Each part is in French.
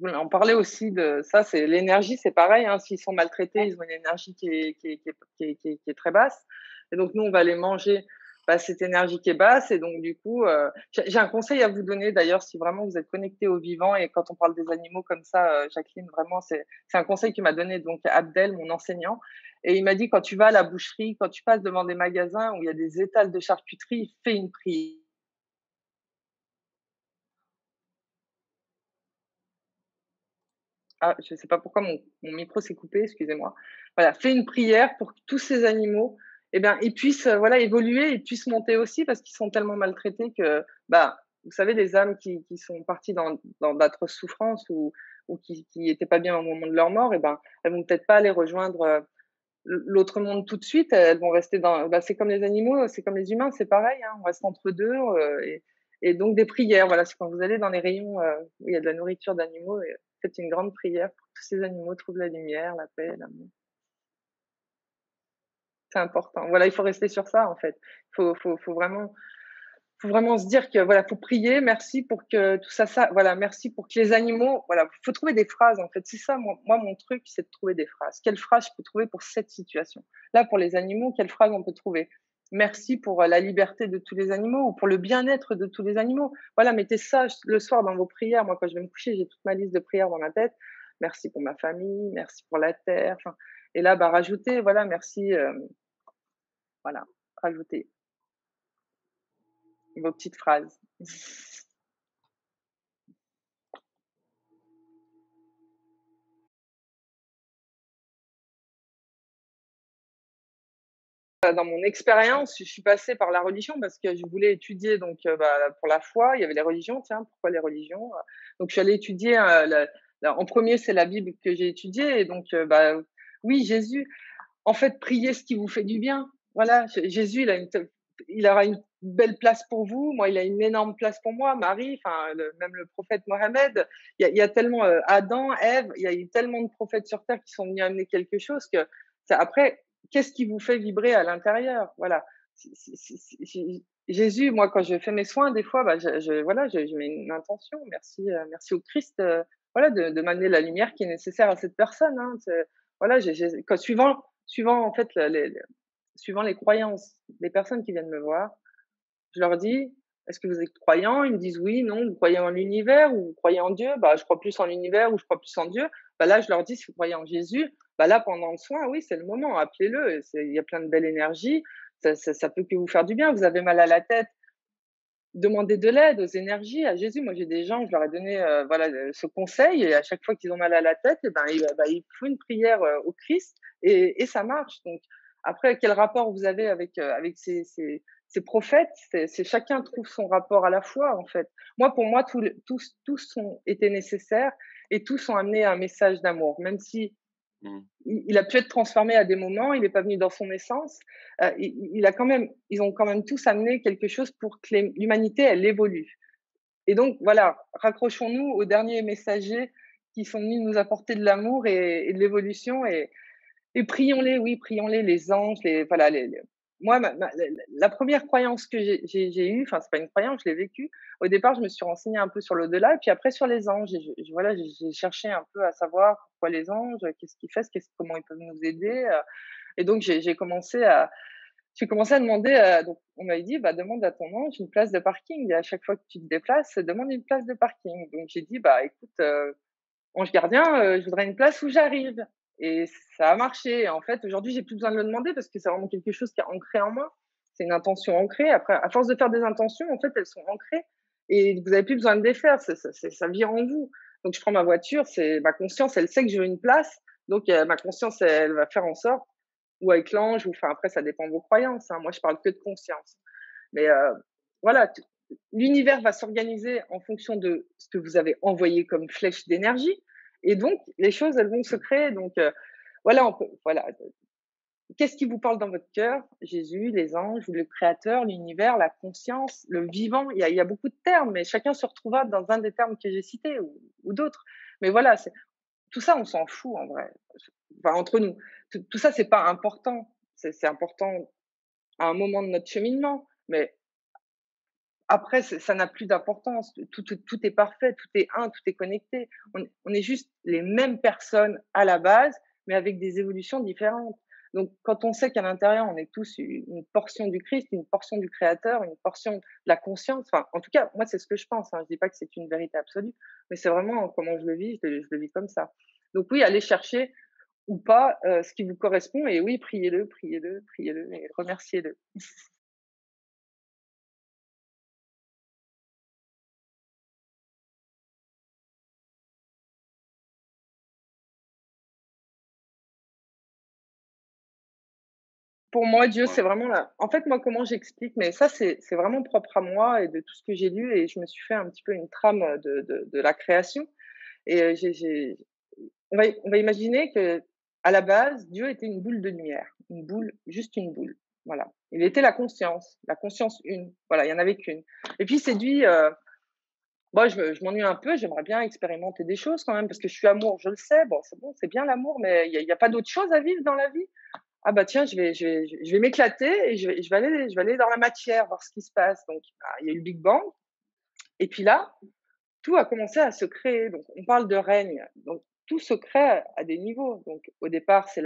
voulais en parler aussi de ça, c'est l'énergie, c'est pareil, hein, s'ils sont maltraités, ils ont une énergie qui est très basse et donc nous, on va les manger, bah, cette énergie qui est basse et donc du coup, j'ai un conseil à vous donner d'ailleurs si vraiment vous êtes connectés au vivant et quand on parle des animaux comme ça, Jacqueline, vraiment c'est un conseil que m'a donné donc Abdel, mon enseignant et il m'a dit: «Quand tu vas à la boucherie, quand tu passes devant des magasins où il y a des étals de charcuterie, fais une prière.» Ah, je ne sais pas pourquoi mon micro s'est coupé, excusez-moi. Voilà, fais une prière pour que tous ces animaux, eh bien, ils puissent, voilà, évoluer, ils puissent monter aussi parce qu'ils sont tellement maltraités que, bah, vous savez, les âmes qui sont parties dans d'atroces souffrances ou qui étaient pas bien au moment de leur mort, eh ben, elles vont peut-être pas aller rejoindre, l'autre monde tout de suite. Elles vont rester dans bah, c'est comme les animaux, c'est comme les humains, c'est pareil, hein, on reste entre 2 et donc des prières, voilà, c'est quand vous allez dans les rayons, où il y a de la nourriture d'animaux et faites une grande prière pour que tous ces animaux trouvent la lumière, la paix, l'amour. C'est important. Voilà, il faut rester sur ça, en fait. Faut vraiment se dire que, voilà, faut prier, merci pour que tout ça voilà, merci pour que les animaux voilà, faut trouver des phrases, en fait. C'est ça, moi, mon truc, c'est de trouver des phrases. Quelle phrase je peux trouver pour cette situation? Là, pour les animaux, quelle phrase on peut trouver? Merci pour, la liberté de tous les animaux ou pour le bien-être de tous les animaux. Voilà, mettez ça le soir dans vos prières. Moi, quand je vais me coucher, j'ai toute ma liste de prières dans ma tête. Merci pour ma famille, merci pour la terre, enfin et là, bah, rajoutez, voilà, merci, voilà, rajoutez vos petites phrases. Dans mon expérience, je suis passée par la religion parce que je voulais étudier donc bah, pour la foi, il y avait les religions, tiens, pourquoi les religions? Donc je suis allée étudier, la en premier c'est la Bible que j'ai étudiée et donc bah, oui, Jésus, en fait, priez ce qui vous fait du bien. Voilà, Jésus, il aura une belle place pour vous. Moi, il a une énorme place pour moi, Marie, enfin, même le prophète Mohammed. Il y a tellement Adam, Ève, il y a eu tellement de prophètes sur terre qui sont venus amener quelque chose que après, qu'est-ce qui vous fait vibrer à l'intérieur? Voilà. Jésus, moi, quand je fais mes soins, des fois, bah, voilà, je mets une intention. Merci, merci au Christ, voilà, de m'amener la lumière qui est nécessaire à cette personne. Hein. Voilà, suivant en fait suivant les croyances des personnes qui viennent me voir, je leur dis: «Est-ce que vous êtes croyants?» Ils me disent: «Oui, non». «Vous croyez en l'univers ou vous croyez en Dieu?» «Bah, je crois plus en l'univers» ou «Je crois plus en Dieu». Bah, là, je leur dis: «Si vous croyez en Jésus, bah, là, pendant le soin, oui, c'est le moment, appelez-le, il y a plein de belle énergie, ça peut que vous faire du bien. Vous avez mal à la tête, demandez de l'aide aux énergies, à Jésus.» Moi, j'ai des gens, je leur ai donné, voilà, ce conseil et à chaque fois qu'ils ont mal à la tête et ben, ils font une prière, au Christ et ça marche. Donc après, quel rapport vous avez avec ces prophètes? C'est chacun trouve son rapport à la foi, en fait. Moi, pour moi, tous ont été nécessaires et tous ont amené un message d'amour, même si Mmh. il a pu être transformé à des moments, il n'est pas venu dans son essence. Ils ont quand même tous amené quelque chose pour que l'humanité, elle évolue. Et donc, voilà, raccrochons-nous aux derniers messagers qui sont venus nous apporter de l'amour et de l'évolution et prions-les, oui, prions-les, les anges, voilà, moi, la première croyance que j'ai eue, enfin, c'est pas une croyance, je l'ai vécue. Au départ, je me suis renseignée un peu sur l'au-delà, et puis après sur les anges. Et voilà, j'ai cherché un peu à savoir pourquoi les anges, qu'est-ce qu'ils font, comment ils peuvent nous aider. Et donc, j'ai commencé à demander. Donc, on m'avait dit, bah, demande à ton ange une place de parking. Et à chaque fois que tu te déplaces, demande une place de parking. Donc, j'ai dit, bah, écoute, ange gardien, je voudrais une place où j'arrive et ça a marché. En fait, aujourd'hui, j'ai plus besoin de le demander parce que c'est vraiment quelque chose qui est ancré en moi. C'est une intention ancrée. Après, à force de faire des intentions, en fait, elles sont ancrées et vous avez plus besoin de les faire. Ça vient en vous. Donc, je prends ma voiture, c'est ma conscience, elle sait que je veux une place. Donc, ma conscience, elle va faire en sorte ou avec l'ange ou enfin, après, ça dépend de vos croyances, hein. Moi, je parle que de conscience. Mais voilà, l'univers va s'organiser en fonction de ce que vous avez envoyé comme flèche d'énergie. Et donc, les choses, elles vont se créer. Donc, voilà, voilà. Qu'est-ce qui vous parle dans votre cœur? Jésus, les anges, le créateur, l'univers, la conscience, le vivant. Il y a beaucoup de termes, mais chacun se retrouvera dans un des termes que j'ai cités ou d'autres. Mais voilà, tout ça, on s'en fout en vrai. Enfin, entre nous. Tout ça, c'est pas important. C'est important à un moment de notre cheminement. Mais Après, ça n'a plus d'importance. Tout est parfait, tout est un, tout est connecté. On est juste les mêmes personnes à la base, mais avec des évolutions différentes. Donc, quand on sait qu'à l'intérieur, on est tous une portion du Christ, une portion du Créateur, une portion de la conscience. Enfin, en tout cas, moi, c'est ce que je pense, hein. Je dis pas que c'est une vérité absolue, mais c'est vraiment comment je le vis. Je le vis comme ça. Donc oui, allez chercher ou pas ce qui vous correspond, et oui, priez-le, priez-le, priez-le et remerciez-le. Pour moi, Dieu, c'est vraiment la en fait, moi, comment j'explique, mais ça, c'est vraiment propre à moi et de tout ce que j'ai lu, et je me suis fait un petit peu une trame, de la création, et j'ai on va imaginer que à la base, Dieu était une boule de lumière, une boule, juste une boule, voilà. Il était la conscience une, voilà, il y en avait qu'une, et puis il s'est dit, «Moi, je m'ennuie un peu, j'aimerais bien expérimenter des choses quand même parce que je suis amour, je le sais, bon, c'est bien l'amour, mais il y a pas d'autre chose à vivre dans la vie?» Ah bah tiens, je vais m'éclater et je vais aller dans la matière, voir ce qui se passe. Donc, bah, il y a eu le Big Bang, et puis là, tout a commencé à se créer. Donc, on parle de règne. Donc, tout se crée à des niveaux. Donc, au départ, c'est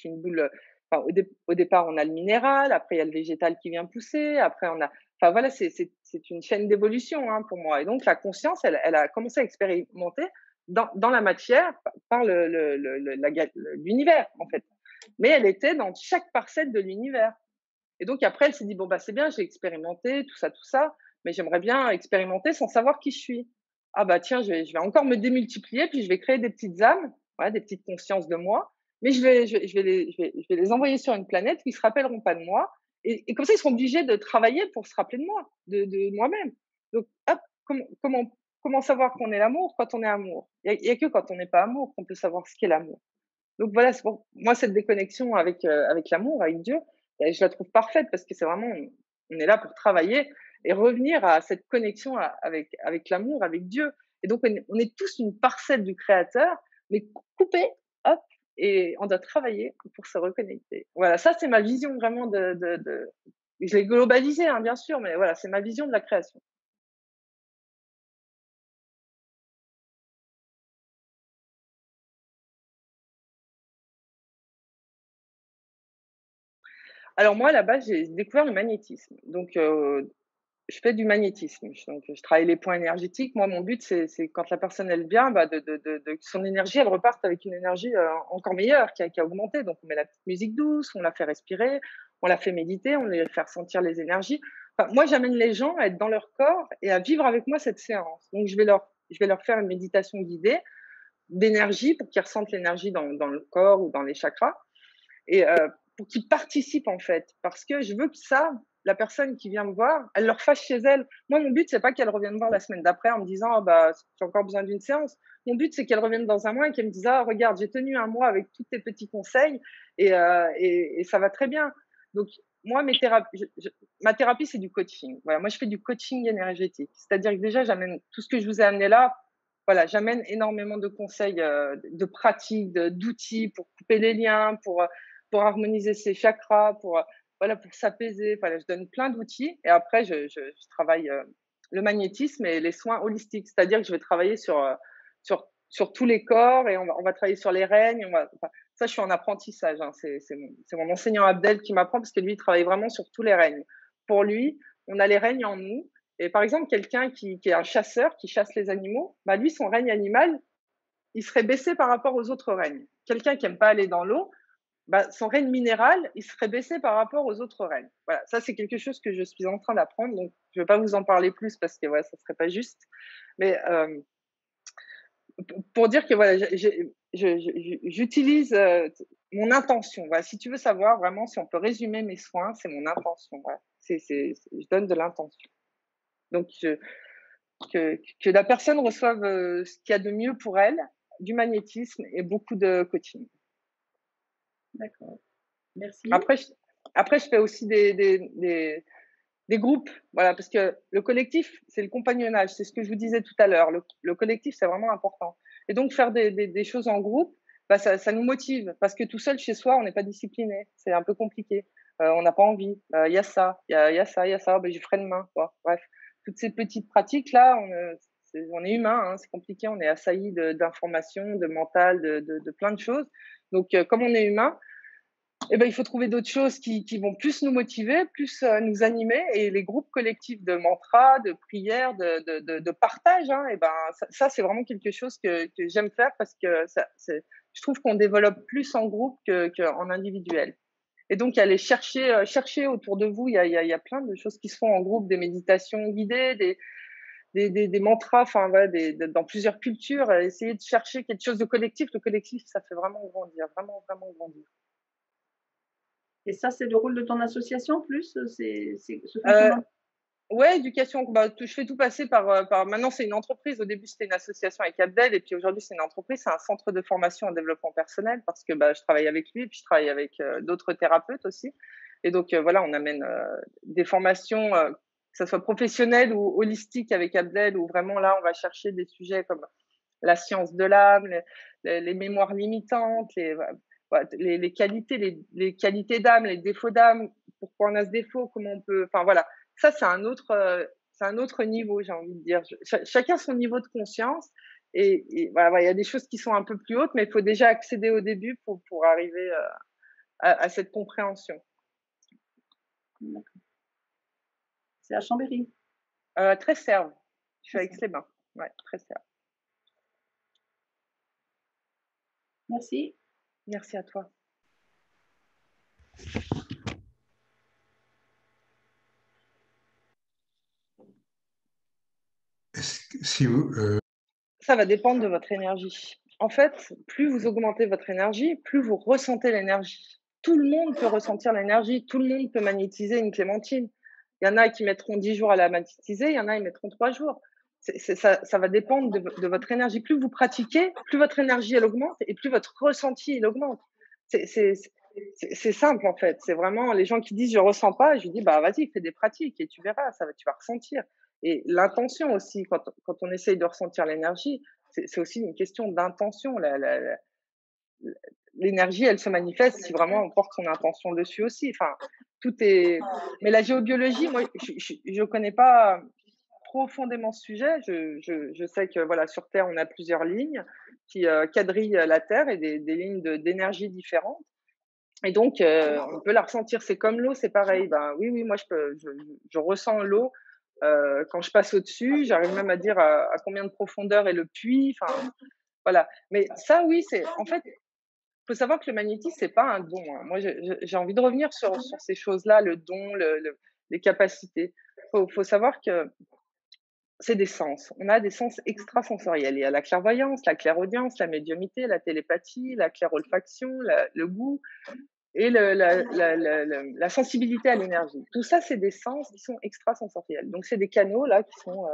une boule. Enfin, au départ, on a le minéral. Après, il y a le végétal qui vient pousser. Après, on a. Enfin, voilà, c'est une chaîne d'évolution, hein, pour moi. Et donc, la conscience, elle a commencé à expérimenter dans la matière par l'univers, en fait. Mais elle était dans chaque parcelle de l'univers. Et donc après, elle s'est dit: «Bon, bah, c'est bien, j'ai expérimenté tout ça, mais j'aimerais bien expérimenter sans savoir qui je suis. Ah bah, tiens, je vais encore me démultiplier, puis je vais créer des petites âmes, ouais, des petites consciences de moi, mais je vais les envoyer sur une planète qui se rappelleront pas de moi, et comme ça, ils seront obligés de travailler pour se rappeler de moi, de moi-même». Donc hop, comment savoir qu'on est l'amour quand on est amour? Il y a que quand on n'est pas amour qu'on peut savoir ce qu'est l'amour. Donc voilà, c'est pour moi cette déconnexion avec l'amour, avec Dieu, je la trouve parfaite parce que c'est vraiment on est là pour travailler et revenir à cette connexion avec l'amour, avec Dieu, et donc on est tous une parcelle du créateur, mais coupée, hop, et on doit travailler pour se reconnecter. Voilà, ça c'est ma vision vraiment de je l'ai globalisé, hein, bien sûr, mais voilà, c'est ma vision de la création. Alors moi, à la base, j'ai découvert le magnétisme, donc je fais du magnétisme, donc je travaille les points énergétiques. Moi, mon but, c'est quand la personne, elle vient, bah, de que son énergie, elle reparte avec une énergie, encore meilleure, qui a augmenté. Donc on met la petite musique douce, on la fait respirer, on la fait méditer, on les fait ressentir les énergies. Enfin, moi, j'amène les gens à être dans leur corps et à vivre avec moi cette séance. Donc je vais leur faire une méditation guidée d'énergie pour qu'ils ressentent l'énergie dans le corps ou dans les chakras, et pour qu'ils participent, en fait. Parce que je veux que ça, la personne qui vient me voir, elle le refasse chez elle. Moi, mon but, c'est pas qu'elle revienne me voir la semaine d'après en me disant: «Ah bah, j'ai encore besoin d'une séance». Mon but, c'est qu'elle revienne dans un mois et qu'elle me dise: «Ah regarde, j'ai tenu un mois avec tous tes petits conseils, et ça va très bien». Donc moi, ma thérapie, c'est du coaching. Voilà, moi, je fais du coaching énergétique. C'est-à-dire que déjà, j'amène tout ce que je vous ai amené là, voilà, j'amène énormément de conseils, de pratiques, d'outils pour couper les liens, pour harmoniser ses chakras, voilà, pour s'apaiser. Voilà, je donne plein d'outils, et après je travaille, le magnétisme et les soins holistiques. C'est-à-dire que je vais travailler sur tous les corps, et on va travailler sur les règnes, enfin, ça, je suis en apprentissage, hein. C'est mon enseignant Abdel qui m'apprend parce que lui, il travaille vraiment sur tous les règnes. Pour lui, on a les règnes en nous, et par exemple, quelqu'un qui est un chasseur, qui chasse les animaux, bah, lui, son règne animal, il serait baissé par rapport aux autres règnes. Quelqu'un qui aime pas aller dans l'eau, bah, son règne minéral, il serait baissé par rapport aux autres règnes. Voilà, ça c'est quelque chose que je suis en train d'apprendre, donc je ne vais pas vous en parler plus parce que voilà, ça serait pas juste. Mais pour dire que voilà, j'utilise mon intention. Voilà, si tu veux savoir vraiment si on peut résumer mes soins, c'est mon intention. Voilà. Je donne de l'intention. Donc que la personne reçoive ce qu'il y a de mieux pour elle, du magnétisme et beaucoup de coaching. D'accord. Merci. Après, je fais aussi des groupes, voilà, parce que le collectif, c'est le compagnonnage, c'est ce que je vous disais tout à l'heure. Le collectif, c'est vraiment important. Et donc, faire des choses en groupe, bah, ça nous motive, parce que tout seul, chez soi, on n'est pas discipliné. C'est un peu compliqué. on n'a pas envie, il y a ça, il y a ça, il y a ça, ben, je ferai demain, quoi. Bref, toutes ces petites pratiques-là, on est humain, hein, c'est compliqué, on est assailli d'informations, de mental, de plein de choses. Donc, comme on est humain, eh ben, il faut trouver d'autres choses qui vont plus nous motiver, plus nous animer. Et les groupes collectifs de mantras, de prières, de partage, hein, et ben, ça c'est vraiment quelque chose que j'aime faire parce que je trouve qu'on développe plus en groupe qu'en individuel. Et donc, aller chercher autour de vous, il y a plein de choses qui se font en groupe, des méditations guidées, des mantras, enfin, voilà, dans plusieurs cultures, essayer de chercher quelque chose de collectif. Le collectif, ça fait vraiment grandir, vraiment, vraiment grandir. Et ça, c'est le rôle de ton association plus? C'est ce Euh, fonctionnement? Ouais, éducation, bah, je fais tout passer par maintenant c'est une entreprise. Au début, c'était une association avec Abdel et puis aujourd'hui, c'est une entreprise, c'est un centre de formation en développement personnel parce que, bah, je travaille avec lui et puis je travaille avec, d'autres thérapeutes aussi. Et donc, voilà, on amène, des formations, que ça soit professionnelles ou holistiques avec Abdel où vraiment là, on va chercher des sujets comme la science de l'âme, les mémoires limitantes, les qualités d'âme, les défauts d'âme, pourquoi on a ce défaut, comment on peut, enfin voilà, ça c'est un autre niveau, j'ai envie de dire. Chacun son niveau de conscience et voilà, il y a des choses qui sont un peu plus hautes, mais il faut déjà accéder au début pour arriver à cette compréhension. D'accord. C'est à Chambéry? Très serve. Je suis C'est à ça. Aix-les-Bains. Ouais, très serve. Merci. Merci à toi. Si vous, Ça va dépendre de votre énergie. En fait, plus vous augmentez votre énergie, plus vous ressentez l'énergie. Tout le monde peut ressentir l'énergie, tout le monde peut magnétiser une clémentine. Il y en a qui mettront 10 jours à la magnétiser, il y en a qui mettront 3 jours. Ça va dépendre de votre énergie. Plus vous pratiquez, plus votre énergie elle augmente et plus votre ressenti il augmente. C'est c'est- c'est simple en fait. C'est vraiment les gens qui disent je ressens pas, je lui dis bah vas-y, fais des pratiques et tu verras, tu vas ressentir. Et l'intention aussi, quand on essaye de ressentir l'énergie, c'est aussi une question d'intention. L'énergie, elle se manifeste si vraiment on porte son intention dessus aussi. Enfin, tout est. Mais la géobiologie, moi, je connais pas profondément ce sujet. Je sais que voilà, sur Terre, on a plusieurs lignes qui quadrillent la Terre et des lignes d'énergie différentes. Et donc, on peut la ressentir. C'est comme l'eau, c'est pareil. Ben oui, oui, moi, je ressens l'eau quand je passe au-dessus. J'arrive même à dire à combien de profondeur est le puits. Enfin, voilà. Mais ça, oui, c'est en fait, faut savoir que le magnétisme, c'est pas un don, hein. Moi, j'ai envie de revenir sur ces choses-là, le don, les capacités. Faut savoir que c'est des sens. On a des sens extrasensoriels. Il y a la clairvoyance, la clairaudience, la médiumnité, la télépathie, la clairolfaction, le goût et la sensibilité à l'énergie. Tout ça, c'est des sens qui sont extrasensoriels. Donc, c'est des canaux là qui sont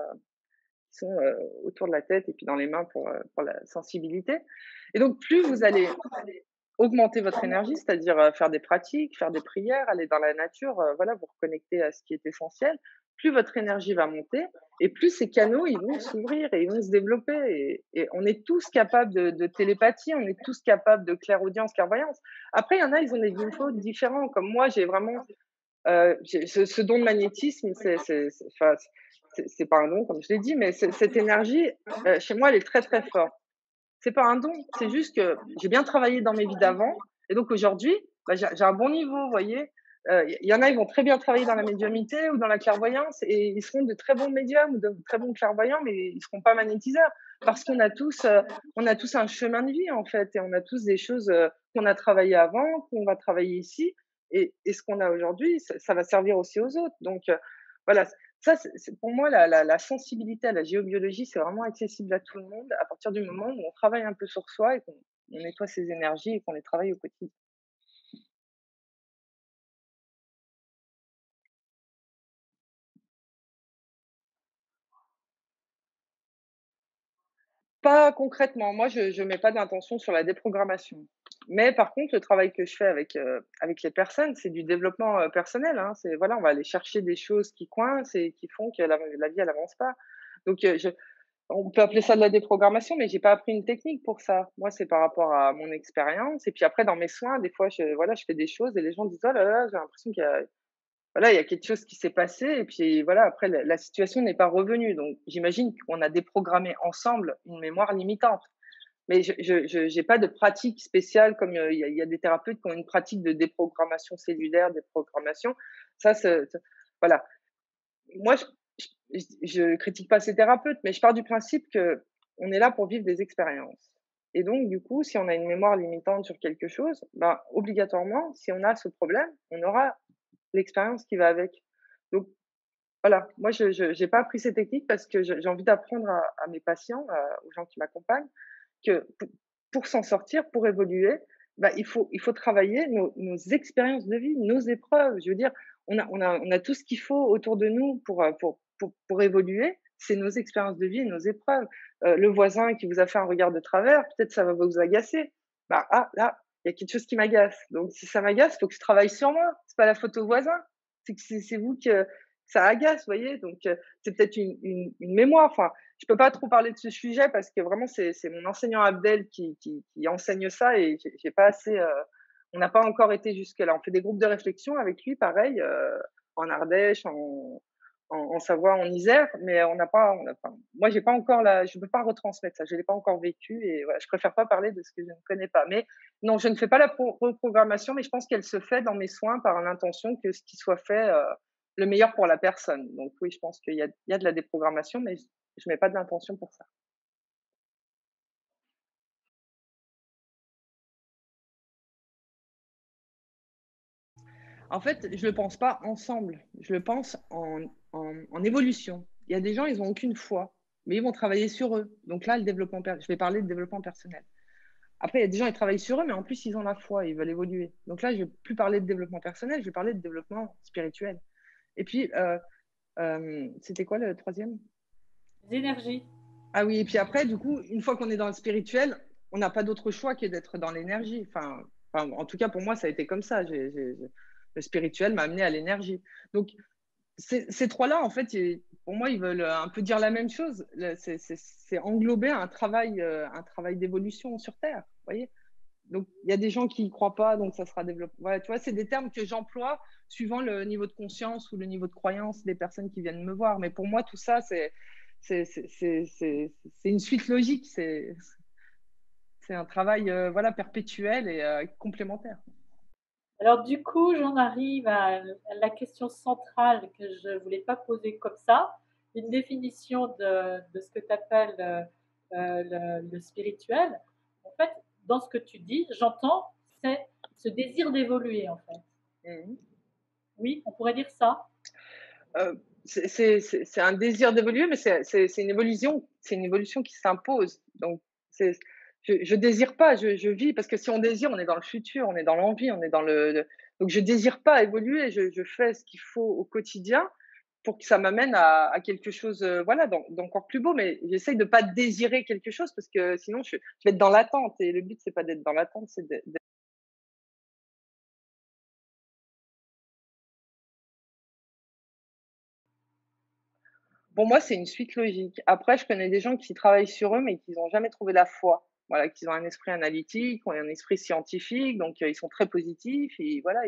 autour de la tête et puis dans les mains pour la sensibilité. Et donc, plus vous allez augmenter votre énergie, c'est-à-dire faire des pratiques, faire des prières, aller dans la nature, voilà, vous reconnecter à ce qui est essentiel, plus votre énergie va monter et plus ces canaux, ils vont s'ouvrir et ils vont se développer. Et on est tous capables de télépathie, on est tous capables de clairaudience, clairvoyance. Après, il y en a, ils ont des niveaux différents. Comme moi, j'ai vraiment ce don de magnétisme, enfin, c'est pas un don, comme je l'ai dit, mais cette énergie, chez moi, elle est très, très forte. C'est pas un don, c'est juste que j'ai bien travaillé dans mes vies d'avant et donc aujourd'hui, bah, j'ai un bon niveau, vous voyez? Il y en a, ils vont très bien travailler dans la médiumnité ou dans la clairvoyance et ils seront de très bons médiums ou de très bons clairvoyants, mais ils seront pas magnétiseurs parce on a tous un chemin de vie, en fait, et on a tous des choses, qu'on a travaillées avant, qu'on va travailler ici et ce qu'on a aujourd'hui, ça va servir aussi aux autres. Donc, voilà, ça, c'est pour moi la sensibilité à la géobiologie, c'est vraiment accessible à tout le monde à partir du moment où on travaille un peu sur soi et qu'on on nettoie ses énergies et qu'on les travaille au quotidien. Pas concrètement, moi je mets pas d'intention sur la déprogrammation. Mais par contre, le travail que je fais avec les personnes, c'est du développement, personnel, hein. C'est voilà, on va aller chercher des choses qui coincent et qui font que la vie elle avance pas. Donc, On peut appeler ça de la déprogrammation, mais j'ai pas appris une technique pour ça. Moi, c'est par rapport à mon expérience et puis après dans mes soins, des fois, je fais des choses et les gens disent: «Oh là là, j'ai l'impression qu'il y a voilà, il y a quelque chose qui s'est passé» et puis voilà, après la situation n'est pas revenue. Donc j'imagine qu'on a déprogrammé ensemble une mémoire limitante. Mais je j'ai pas de pratique spéciale comme, il y a des thérapeutes qui ont une pratique de déprogrammation cellulaire, déprogrammation. Ça, voilà. Moi, je critique pas ces thérapeutes, mais je pars du principe que on est là pour vivre des expériences et donc du coup, si on a une mémoire limitante sur quelque chose, ben, obligatoirement, si on a ce problème, on aura l'expérience qui va avec. Donc voilà, moi je j'ai pas appris ces techniques parce que j'ai envie d'apprendre à mes patients, aux gens qui m'accompagnent que pour s'en sortir, pour évoluer, bah, il faut travailler nos expériences de vie, nos épreuves. Je veux dire, on a tout ce qu'il faut autour de nous pour évoluer. C'est nos expériences de vie et nos épreuves. Le voisin qui vous a fait un regard de travers, peut-être ça va vous agacer. Bah, ah, là, il y a quelque chose qui m'agace. Donc si ça m'agace, il faut que je travaille sur moi. C'est pas la faute au voisin, c'est que c'est vous que ça agace, vous voyez? Donc c'est peut-être une mémoire. Enfin, je peux pas trop parler de ce sujet parce que vraiment c'est mon enseignant Abdel qui enseigne ça et j'ai pas assez, on n'a pas encore été jusque-là. On fait des groupes de réflexion avec lui pareil, en Ardèche, en Savoie, en Isère, mais on n'a pas moi j'ai pas encore la je peux pas retransmettre ça, je l'ai pas encore vécu et voilà, je préfère pas parler de ce que je ne connais pas. Mais non, je ne fais pas la reprogrammation, mais je pense qu'elle se fait dans mes soins par l'intention que ce qui soit fait, le meilleur pour la personne. Donc oui, je pense qu'il y a de la déprogrammation, mais je mets pas d'intention pour ça. En fait, je le pense pas ensemble, je le pense en évolution. Il y a des gens, ils ont aucune foi, mais ils vont travailler sur eux. Donc là, le développement per je vais parler de développement personnel. Après, il y a des gens, ils travaillent sur eux, mais en plus, ils ont la foi, ils veulent évoluer. Donc là, je vais plus parler de développement personnel, je vais parler de développement spirituel. Et puis, c'était quoi le troisième? Les énergies. Ah oui, et puis après, du coup, une fois qu'on est dans le spirituel, on n'a pas d'autre choix que d'être dans l'énergie. En tout cas, pour moi, ça a été comme ça. Le spirituel m'a amené à l'énergie. Donc, ces trois-là, en fait, pour moi, ils veulent un peu dire la même chose. C'est englober un travail d'évolution sur Terre. Vous voyez? Donc, il y a des gens qui y croient pas, donc ça sera développé. Voilà, tu vois, c'est des termes que j'emploie suivant le niveau de conscience ou le niveau de croyance des personnes qui viennent me voir. Mais pour moi, tout ça, c'est une suite logique. C'est un travail, voilà, perpétuel et complémentaire. Alors du coup, j'en arrive à la question centrale que je ne voulais pas poser comme ça. Une définition de ce que tu appelles le spirituel. En fait, dans ce que tu dis, j'entends, c'est ce désir d'évoluer, en fait. Mmh. Oui, on pourrait dire ça. C'est un désir d'évoluer, mais c'est une évolution qui s'impose. Donc, c'est je désire pas, je vis parce que si on désire, on est dans le futur, on est dans l'envie, on est dans donc je désire pas évoluer, je fais ce qu'il faut au quotidien pour que ça m'amène à quelque chose, voilà, d'encore plus beau. Mais j'essaye de pas désirer quelque chose parce que sinon je vais être dans l'attente et le but c'est pas d'être dans l'attente, c'est pour moi, c'est une suite logique. Après, je connais des gens qui travaillent sur eux, mais qui n'ont jamais trouvé la foi. Voilà, qui ont un esprit analytique, ont un esprit scientifique, donc ils sont très positifs et voilà,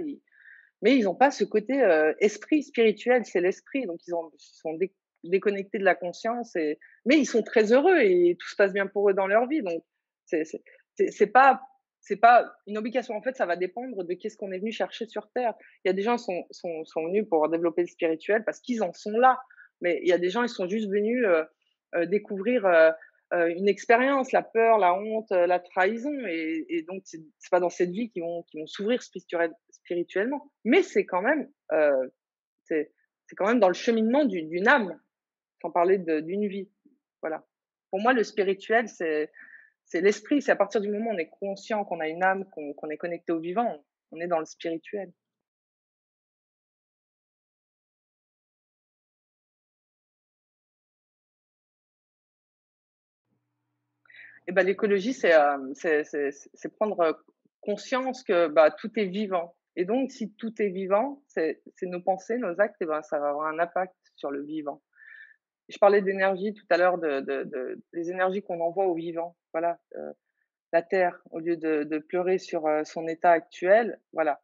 mais ils n'ont pas ce côté, esprit spirituel, c'est l'esprit, donc ils sont déconnectés de la conscience mais ils sont très heureux et tout se passe bien pour eux dans leur vie, donc c'est c'est c'est pas une obligation. En fait, ça va dépendre de qu'est-ce qu'on est venu chercher sur terre. Il y a des gens qui sont venus pour développer le spirituel parce qu'ils en sont là, mais il y a des gens, ils sont juste venus, découvrir, une expérience, la peur, la honte, la trahison et donc c'est pas dans cette vie qu'ils vont s'ouvrir spirituellement. Mais c'est quand même, c'est c'est quand même dans le cheminement d'une âme, sans parler d'une vie. Voilà. Pour moi, le spirituel, c'est l'esprit. C'est à partir du moment où on est conscient qu'on a une âme, qu'on est connecté au vivant, on est dans le spirituel. Et ben, l'écologie, c'est prendre, conscience que, bah, tout est vivant et donc si tout est vivant, c'est nos pensées, nos actes et ben, ça va avoir un impact sur le vivant. je parlais d'énergie tout à l'heure, des énergies qu'on envoie aux vivants. Voilà, la terre, au lieu de pleurer sur, son état actuel, voilà.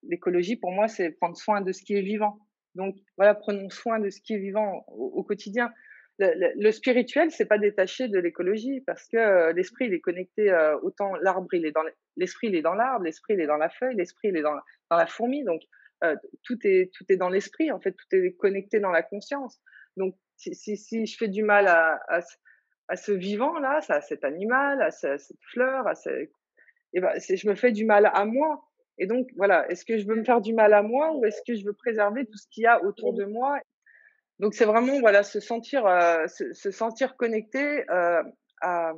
L'écologie pour moi, c'est prendre soin de ce qui est vivant. Donc voilà, prenons soin de ce qui est vivant au quotidien. Le spirituel, c'est pas détaché de l'écologie parce que, l'esprit, il est connecté, autant l'arbre, il est dans l'esprit, il est dans l'arbre, l'esprit, il est dans la feuille, l'esprit, il est dans la fourmi, donc tout est dans l'esprit, en fait, tout est connecté dans la conscience. Donc si je fais du mal à ce vivant-là, à cet animal, à cette fleur, et ben, je me fais du mal à moi. Et donc, voilà, est-ce que je veux me faire du mal à moi ou est-ce que je veux préserver tout ce qu'il y a autour de moi? Donc, c'est vraiment, voilà, se sentir connecté à,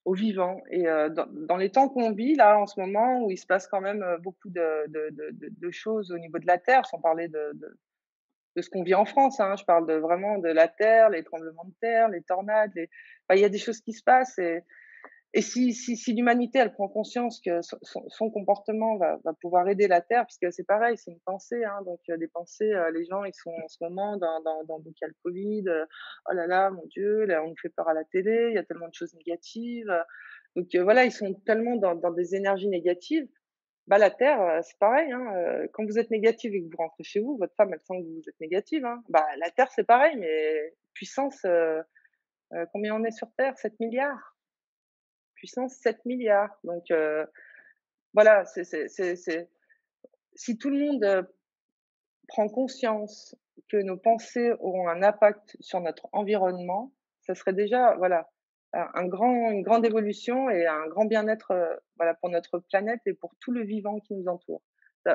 au vivant. Et dans les temps qu'on vit, là, en ce moment, où il se passe quand même beaucoup de choses au niveau de la Terre, sans parler de ce qu'on vit en France, hein. Je parle vraiment de la terre, les tremblements de terre, les tornades, il y a des choses qui se passent. Et si l'humanité, elle prend conscience que son comportement va pouvoir aider la terre, parce que c'est pareil, c'est une pensée, hein, donc des pensées, les gens, ils sont en ce moment donc il y a le Covid, oh là là, mon Dieu, là, on nous fait peur à la télé, il y a tellement de choses négatives, donc voilà, ils sont tellement dans des énergies négatives. Bah, la terre, c'est pareil, hein, quand vous êtes négative et que vous rentrez chez vous, votre femme, elle sent que vous êtes négative, hein. Bah, la terre, c'est pareil, mais puissance, combien on est sur terre? 7 milliards. Puissance 7 milliards. Donc voilà, c'est si tout le monde, prend conscience que nos pensées auront un impact sur notre environnement, ça serait déjà, voilà, une grande évolution et un grand bien-être, voilà, pour notre planète et pour tout le vivant qui nous entoure.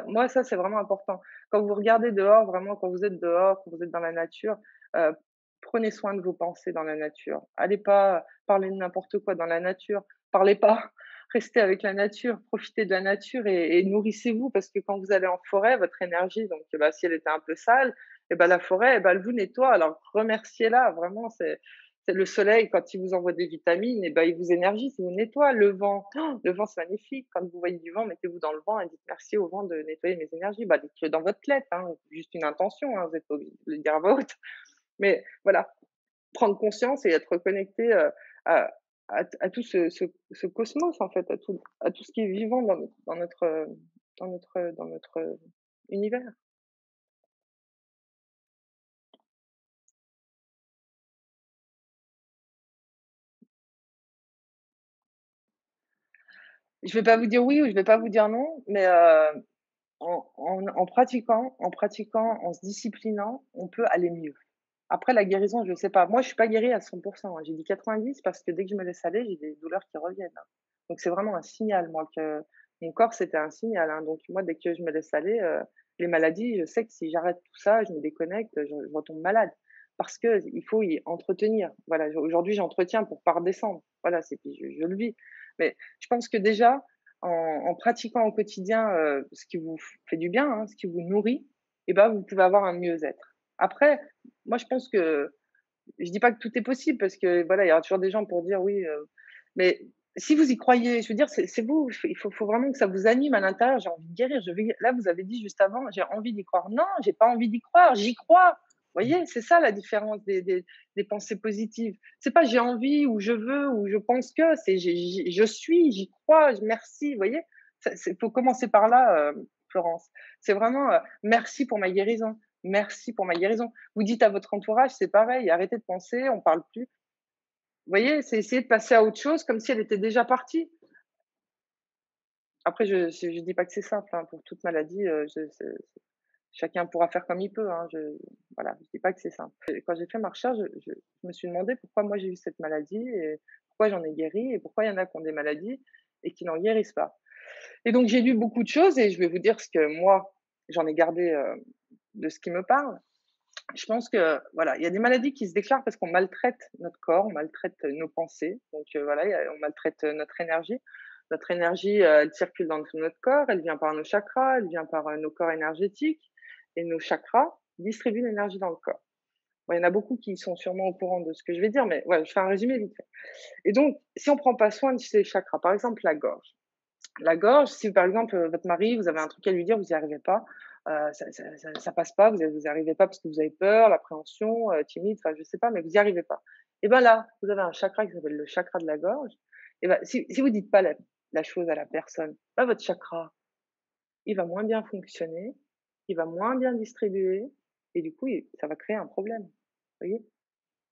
Moi, ça, c'est vraiment important. Quand vous regardez dehors, vraiment, quand vous êtes dehors, quand vous êtes dans la nature, heu, prenez soin de vos pensées dans la nature. Allez pas parler de n'importe quoi dans la nature. Parlez pas, restez avec la nature, profitez de la nature et nourrissez-vous, parce que quand vous allez en forêt, votre énergie, donc bah, si elle était un peu sale, et bah, la forêt, eh bah, elle vous nettoie. Alors remerciez-la, vraiment, c'est le soleil quand il vous envoie des vitamines, et bah, il vous énergise, il vous nettoie. Le vent, oh, le vent, c'est magnifique. Quand vous voyez du vent, mettez-vous dans le vent et dites merci au vent de nettoyer mes énergies. Bah, dites-le dans votre tête, hein, juste une intention, hein, vous n'êtes pas obligé de le dire à voix haute. Mais voilà, prendre conscience et être connecté, à tout ce cosmos, en fait, à tout ce qui est vivant dans notre univers. Je vais pas vous dire oui ou je vais pas vous dire non, mais en pratiquant, en se disciplinant, on peut aller mieux. Après la guérison, je sais pas. Moi, je suis pas guérie à 100, hein. J'ai dit 90 parce que dès que je me laisse aller, j'ai des douleurs qui reviennent, hein. Donc c'est vraiment un signal, moi, que mon corps, c'était un signal, hein. Donc moi, dès que je me laisse aller, les maladies, je sais que si j'arrête tout ça, je me déconnecte, je retombe malade, parce que il faut y entretenir. Voilà, aujourd'hui, j'entretiens pour pas redescendre. Voilà, c'est puis je le vis. Mais je pense que déjà, en pratiquant au quotidien, ce qui vous fait du bien, hein, ce qui vous nourrit, et ben, vous pouvez avoir un mieux-être. Après, moi, je pense que je dis pas que tout est possible parce que voilà, il y aura toujours des gens pour dire oui, mais si vous y croyez, je veux dire, c'est vous, il faut vraiment que ça vous anime à l'intérieur. J'ai envie de guérir, je vais là, vous avez dit juste avant: «J'ai envie d'y croire». Non, j'ai pas envie d'y croire, j'y crois. Vous voyez? C'est ça la différence des pensées positives. C'est pas j'ai envie ou je veux ou je pense que, c'est je suis, j'y crois, merci, vous voyez? Ça c'est faut commencer par là, Florence. C'est vraiment, merci pour ma guérison, merci pour ma guérison. Vous dites à votre entourage, c'est pareil, arrêtez de penser, on parle plus. Vous voyez, c'est essayer de passer à autre chose comme si elle était déjà partie. Après, je dis pas que c'est simple, hein, pour toute maladie, chacun pourra faire comme il peut, hein, voilà, je dis pas que c'est simple. Et quand j'ai fait ma recherche, je me suis demandé pourquoi moi j'ai eu cette maladie et pourquoi j'en ai guéri et pourquoi il y en a qui ont des maladies et qui n'en guérissent pas. Et donc j'ai lu beaucoup de choses et je vais vous dire ce que moi, j'en ai gardé, de ce qui me parle. Je pense que, voilà, il y a des maladies qui se déclarent parce qu'on maltraite notre corps, on maltraite nos pensées. Donc voilà, on maltraite notre énergie. Notre énergie, elle circule dans tout notre corps, elle vient par nos chakras, elle vient par nos corps énergétiques, et nos chakras distribuent l'énergie dans le corps. Bon, il y en a beaucoup qui sont sûrement au courant de ce que je vais dire, mais ouais, je fais un résumé vite fait. Et donc, si on prend pas soin de ces chakras, par exemple la gorge, la gorge. Si par exemple, votre mari, vous avez un truc à lui dire, vous n'y arrivez pas, ça passe pas, vous y arrivez pas parce que vous avez peur, l'appréhension, timide, enfin je sais pas, mais vous y arrivez pas. Et ben là, vous avez un chakra qui s'appelle le chakra de la gorge. Et ben si vous dites pas la chose à la personne, bah, votre chakra, il va moins bien fonctionner, il va moins bien distribuer et du coup, ça va créer un problème. Vous voyez?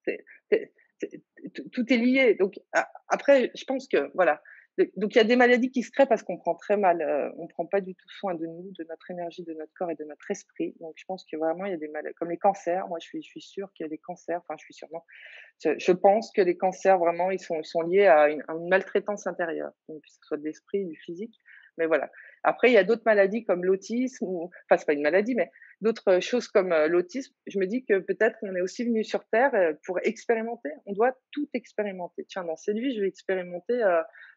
C'est c'est tout est lié. Donc après, je pense que voilà. Donc il y a des maladies qui se créent parce qu'on prend très mal, on prend pas du tout soin de nous, de notre énergie, de notre corps et de notre esprit. Donc je pense que vraiment il y a des maladies comme les cancers. Moi, je suis sûre qu'il y a des cancers, enfin je suis sûre, non, je pense que les cancers vraiment ils sont liés à une maltraitance intérieure, donc que ce soit de l'esprit, du physique, mais voilà. Après il y a d'autres maladies comme l'autisme ou enfin c'est pas une maladie, mais d'autres choses comme, l'autisme. Je me dis que peut-être on est aussi venu sur terre, pour expérimenter. On doit tout expérimenter. Tiens, dans cette vie, je vais expérimenter,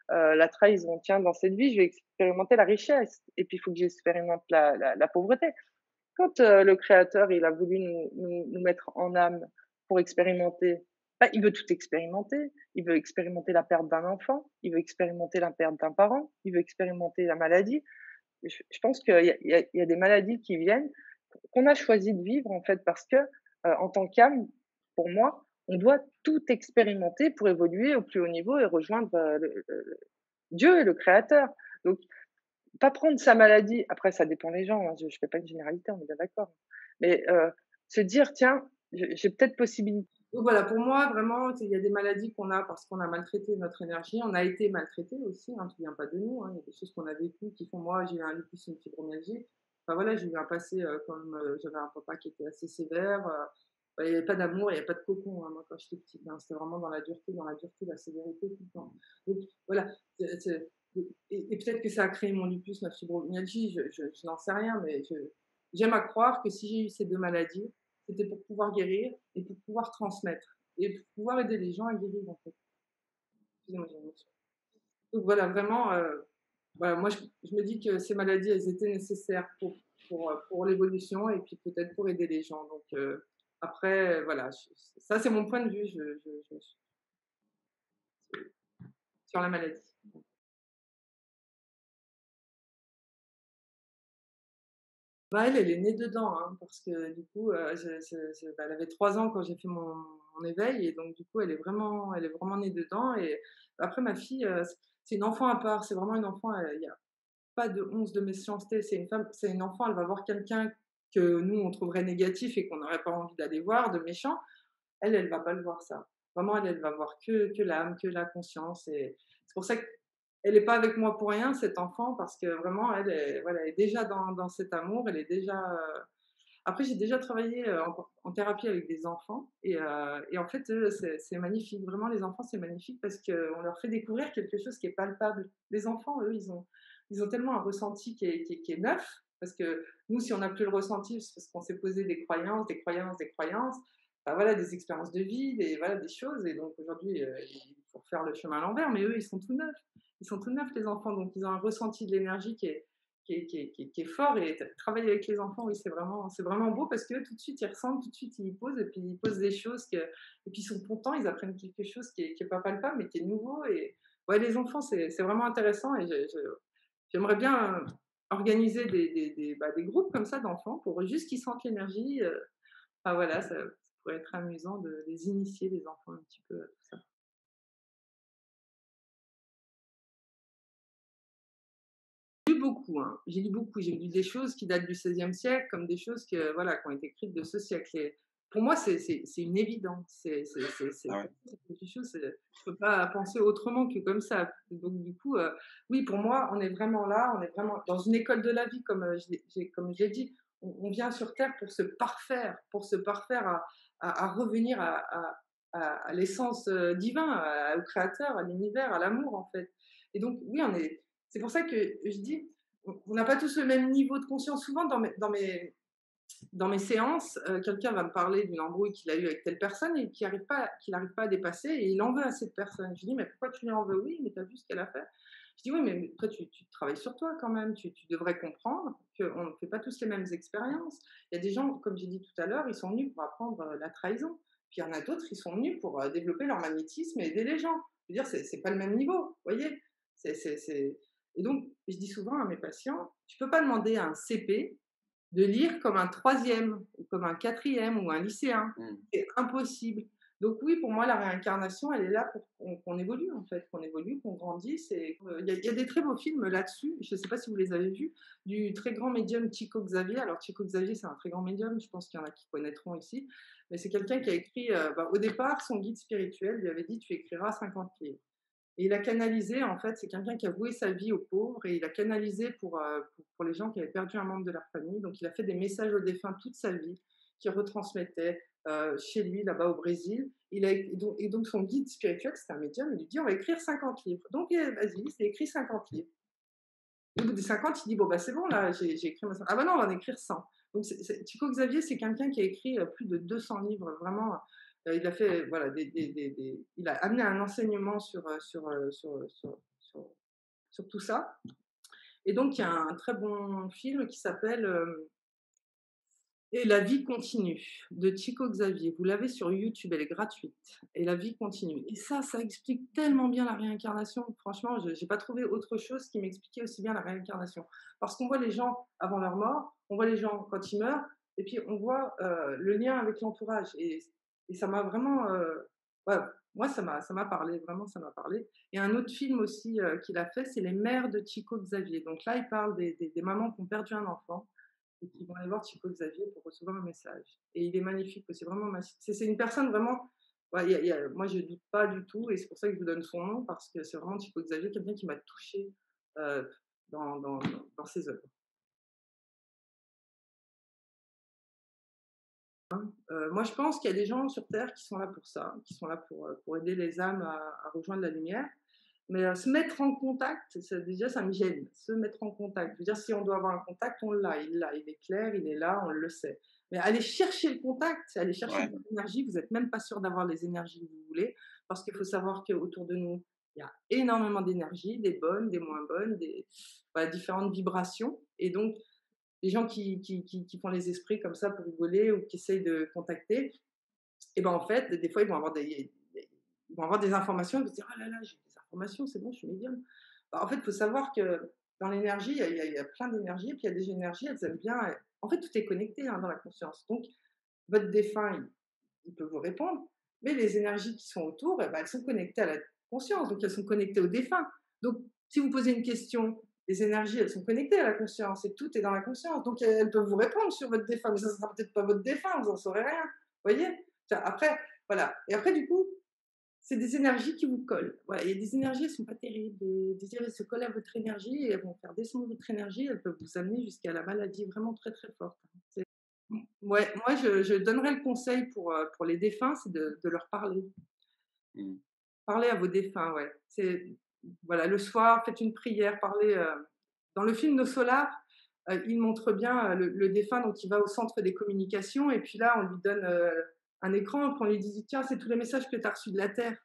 la trahison. Tiens, dans cette vie, je vais expérimenter la richesse et puis il faut que j'expérimente la pauvreté. Quand, le créateur, il a voulu nous mettre en âme pour expérimenter, bah, il veut tout expérimenter. Il veut expérimenter la perte d'un enfant, il veut expérimenter la perte d'un parent, il veut expérimenter la maladie. Je pense qu'il y a des maladies qui viennent, qu'on a choisi de vivre, en fait, parce que, en tant qu'âme, pour moi, on doit tout expérimenter pour évoluer au plus haut niveau et rejoindre, Dieu et le créateur. Donc pas prendre sa maladie, après ça dépend des gens, hein, je fais pas une généralité, on est bien d'accord. Mais, se dire: «Tiens, j'ai peut-être possibilité». Donc voilà, pour moi, vraiment, il y a des maladies qu'on a parce qu'on a maltraité notre énergie. On a été maltraité aussi, hein, tout vient pas de nous. Hein. Il y a des choses qu'on a vécues qui font, moi, j'ai eu un lupus et une fibromyalgie. Enfin voilà, j'ai eu un passé comme j'avais un papa qui était assez sévère. Bah, il n'y avait pas d'amour, il n'y avait pas de cocon, hein, moi, quand j'étais petite. Hein. C'était vraiment dans la dureté, la sévérité tout le temps. Donc voilà. Et peut-être que ça a créé mon lupus, ma fibromyalgie, je n'en sais rien, mais j'aime à croire que si j'ai eu ces deux maladies, c'était pour pouvoir guérir et pour pouvoir transmettre et pour pouvoir aider les gens à guérir, en fait. Excusez-moi, j'ai une émotion. Donc voilà, vraiment, voilà, moi, je me dis que ces maladies, elles étaient nécessaires pour l'évolution et puis peut-être pour aider les gens. Donc après, voilà, ça, c'est mon point de vue sur la maladie. Bah, elle est née dedans, hein, parce que du coup, bah, elle avait 3 ans quand j'ai fait mon éveil et donc du coup, elle est vraiment née dedans et après ma fille, c'est une enfant à part, c'est vraiment une enfant, il y a pas de once de méchanceté, c'est une femme, c'est une enfant, elle va voir quelqu'un que nous, on trouverait négatif et qu'on n'aurait pas envie d'aller voir, de méchant. Elle va pas le voir ça. Vraiment, elle va voir que l'âme, que la conscience et c'est pour ça qu'elle est pas avec moi pour rien, cette enfant, parce que vraiment, elle est, voilà, elle est déjà dans cet amour, elle est déjà, après j'ai déjà travaillé, en thérapie avec des enfants et en fait, c'est magnifique. Vraiment, les enfants, c'est magnifique parce qu'on leur fait découvrir quelque chose qui est palpable. Les enfants, eux, ils ont tellement un ressenti qui est neuf, parce que nous, si on n'a plus le ressenti, c'est parce qu'on s'est posé des croyances, des croyances, des croyances, enfin voilà, des expériences de vie, voilà, des choses et donc aujourd'hui, il faut faire le chemin à l'envers, mais eux, ils sont tout neufs. Ils sont tout neufs, les enfants, donc ils ont un ressenti de l'énergie qui est fort et travailler avec les enfants, oui, c'est vraiment beau parce que tout de suite, ils ressentent, tout de suite, ils posent et puis ils posent des choses et puis ils sont contents, ils apprennent quelque chose qui est pas palpable mais qui est nouveau et ouais, les enfants, c'est vraiment intéressant et j'aimerais bien organiser des groupes comme ça d'enfants pour juste qu'ils sentent l'énergie. Enfin voilà, ça pourrait être amusant de les initier, les enfants, un petit peu à tout ça. J'ai lu beaucoup, hein. J'ai lu beaucoup. J'ai lu des choses qui datent du XVIe siècle, comme des choses que, voilà, qui ont été écrites de ce siècle. Et pour moi, c'est une évidence. Ah ouais. C'est quelque chose. Je peux pas penser autrement que comme ça. Donc du coup, oui, pour moi, on est vraiment là. On est vraiment dans une école de la vie, comme comme j'ai dit. On vient sur Terre pour se parfaire à revenir à l'essence divin, au Créateur, à l'univers, à l'amour, en fait. Et donc, oui, on est. C'est pour ça que je dis, on n'a pas tous le même niveau de conscience. Souvent, dans mes séances, quelqu'un va me parler d'une embrouille qu'il a eue avec telle personne et qu'il n'arrive pas à dépasser et il en veut à cette personne. Je dis, mais pourquoi tu lui en veux? Oui, mais tu as vu ce qu'elle a fait. Je dis, oui, mais toi, tu travailles sur toi quand même. Tu devrais comprendre qu'on ne fait pas tous les mêmes expériences. Il y a des gens, comme j'ai dit tout à l'heure, ils sont venus pour apprendre la trahison. Puis il y en a d'autres, ils sont venus pour développer leur magnétisme et aider les gens. Je veux dire, c'est pas le même niveau, vous voyez. C'est Et donc, je dis souvent à mes patients, tu peux pas demander à un CP de lire comme un troisième, ou comme un quatrième, ou un lycéen. Mmh. C'est impossible. Donc oui, pour moi, la réincarnation, elle est là pour qu'on évolue, en fait, qu'on évolue, qu'on grandisse. Et il y a des très beaux films là-dessus. Je ne sais pas si vous les avez vus, du très grand médium Chico Xavier. Alors Chico Xavier, c'est un très grand médium. Je pense qu'il y en a qui connaîtront ici. Mais c'est quelqu'un qui a écrit, au départ, son guide spirituel lui avait dit, tu écriras 50 livres. Et il a canalisé, en fait, c'est quelqu'un qui a voué sa vie aux pauvres, et il a canalisé pour les gens qui avaient perdu un membre de leur famille. Donc, il a fait des messages aux défunts toute sa vie, qu'il retransmettait chez lui, là-bas au Brésil. Et donc, son guide spirituel, c'était un médium, il lui dit, on va écrire 50 livres. Donc, vas-y, il s'est écrit 50 livres. Et au bout des 50, il dit, bon, bah, c'est bon, là, j'ai écrit ma... Ah bah non, on va en écrire 100. Donc, Chico Xavier, c'est quelqu'un qui a écrit plus de 200 livres, vraiment. Il a fait, voilà, il a amené un enseignement sur tout ça. Et donc, il y a un très bon film qui s'appelle Et la vie continue de Chico Xavier. Vous l'avez sur YouTube, elle est gratuite. Et la vie continue. Et ça explique tellement bien la réincarnation. Franchement, je n'ai pas trouvé autre chose qui m'expliquait aussi bien la réincarnation. Parce qu'on voit les gens avant leur mort, on voit les gens quand ils meurent, et puis on voit le lien avec l'entourage. Et ça m'a vraiment... ouais, moi, ça m'a parlé, vraiment, ça m'a parlé. Et un autre film aussi qu'il a fait, c'est Les mères de Chico Xavier. Donc là, il parle des mamans qui ont perdu un enfant et qui vont aller voir Chico Xavier pour recevoir un message. Et il est magnifique, c'est vraiment c'est une personne vraiment... Ouais, moi, je ne doute pas du tout, et c'est pour ça que je vous donne son nom, parce que c'est vraiment Chico Xavier, quelqu'un qui m'a touchée euh, dans ses œuvres. Moi, je pense qu'il y a des gens sur Terre qui sont là pour ça, qui sont là pour aider les âmes à rejoindre la lumière. Mais se mettre en contact, déjà, ça me gêne. Se mettre en contact. Je veux dire, si on doit avoir un contact, on l'a. Il est clair, il est là, on le sait. Mais aller chercher le contact, aller chercher de l'énergie, vous n'êtes même pas sûr d'avoir les énergies que vous voulez, parce qu'il faut savoir qu'autour de nous, il y a énormément d'énergie, des bonnes, des moins bonnes, différentes vibrations. Et donc, les gens qui font les esprits comme ça pour rigoler ou qui essayent de contacter, et ben en fait, des fois, ils vont avoir des informations, ils vont se dire: «Ah là là, j'ai des informations, c'est bon, je suis médium». Bah, en fait, il faut savoir que dans l'énergie, il y a plein d'énergies, et puis il y a des énergies, elles aiment bien... En fait, tout est connecté, hein, dans la conscience. Donc, votre défunt, il peut vous répondre, mais les énergies qui sont autour, eh ben, elles sont connectées à la conscience, donc elles sont connectées au défunt. Donc, si vous posez une question, les énergies, elles sont connectées à la conscience, et tout est dans la conscience. Donc, elles peuvent vous répondre sur votre défunt, mais ça ne sera peut-être pas votre défunt, vous n'en saurez rien. Vous voyez? Après, voilà. Et après, du coup, c'est des énergies qui vous collent. Voilà, il y a des énergies, elles ne sont pas terribles. Des énergies, elles se collent à votre énergie, et elles vont faire descendre votre énergie. Elles peuvent vous amener jusqu'à la maladie vraiment très, très forte. Ouais, moi, je donnerais le conseil pour les défunts, c'est de leur parler. Mmh. Parlez à vos défunts, ouais. Voilà, le soir, faites une prière, parlez. Dans le film Nos Solars, il montre bien le défunt, donc il va au centre des communications, et puis là, on lui donne un écran, puis on lui dit: tiens, c'est tous les messages que tu as reçus de la Terre.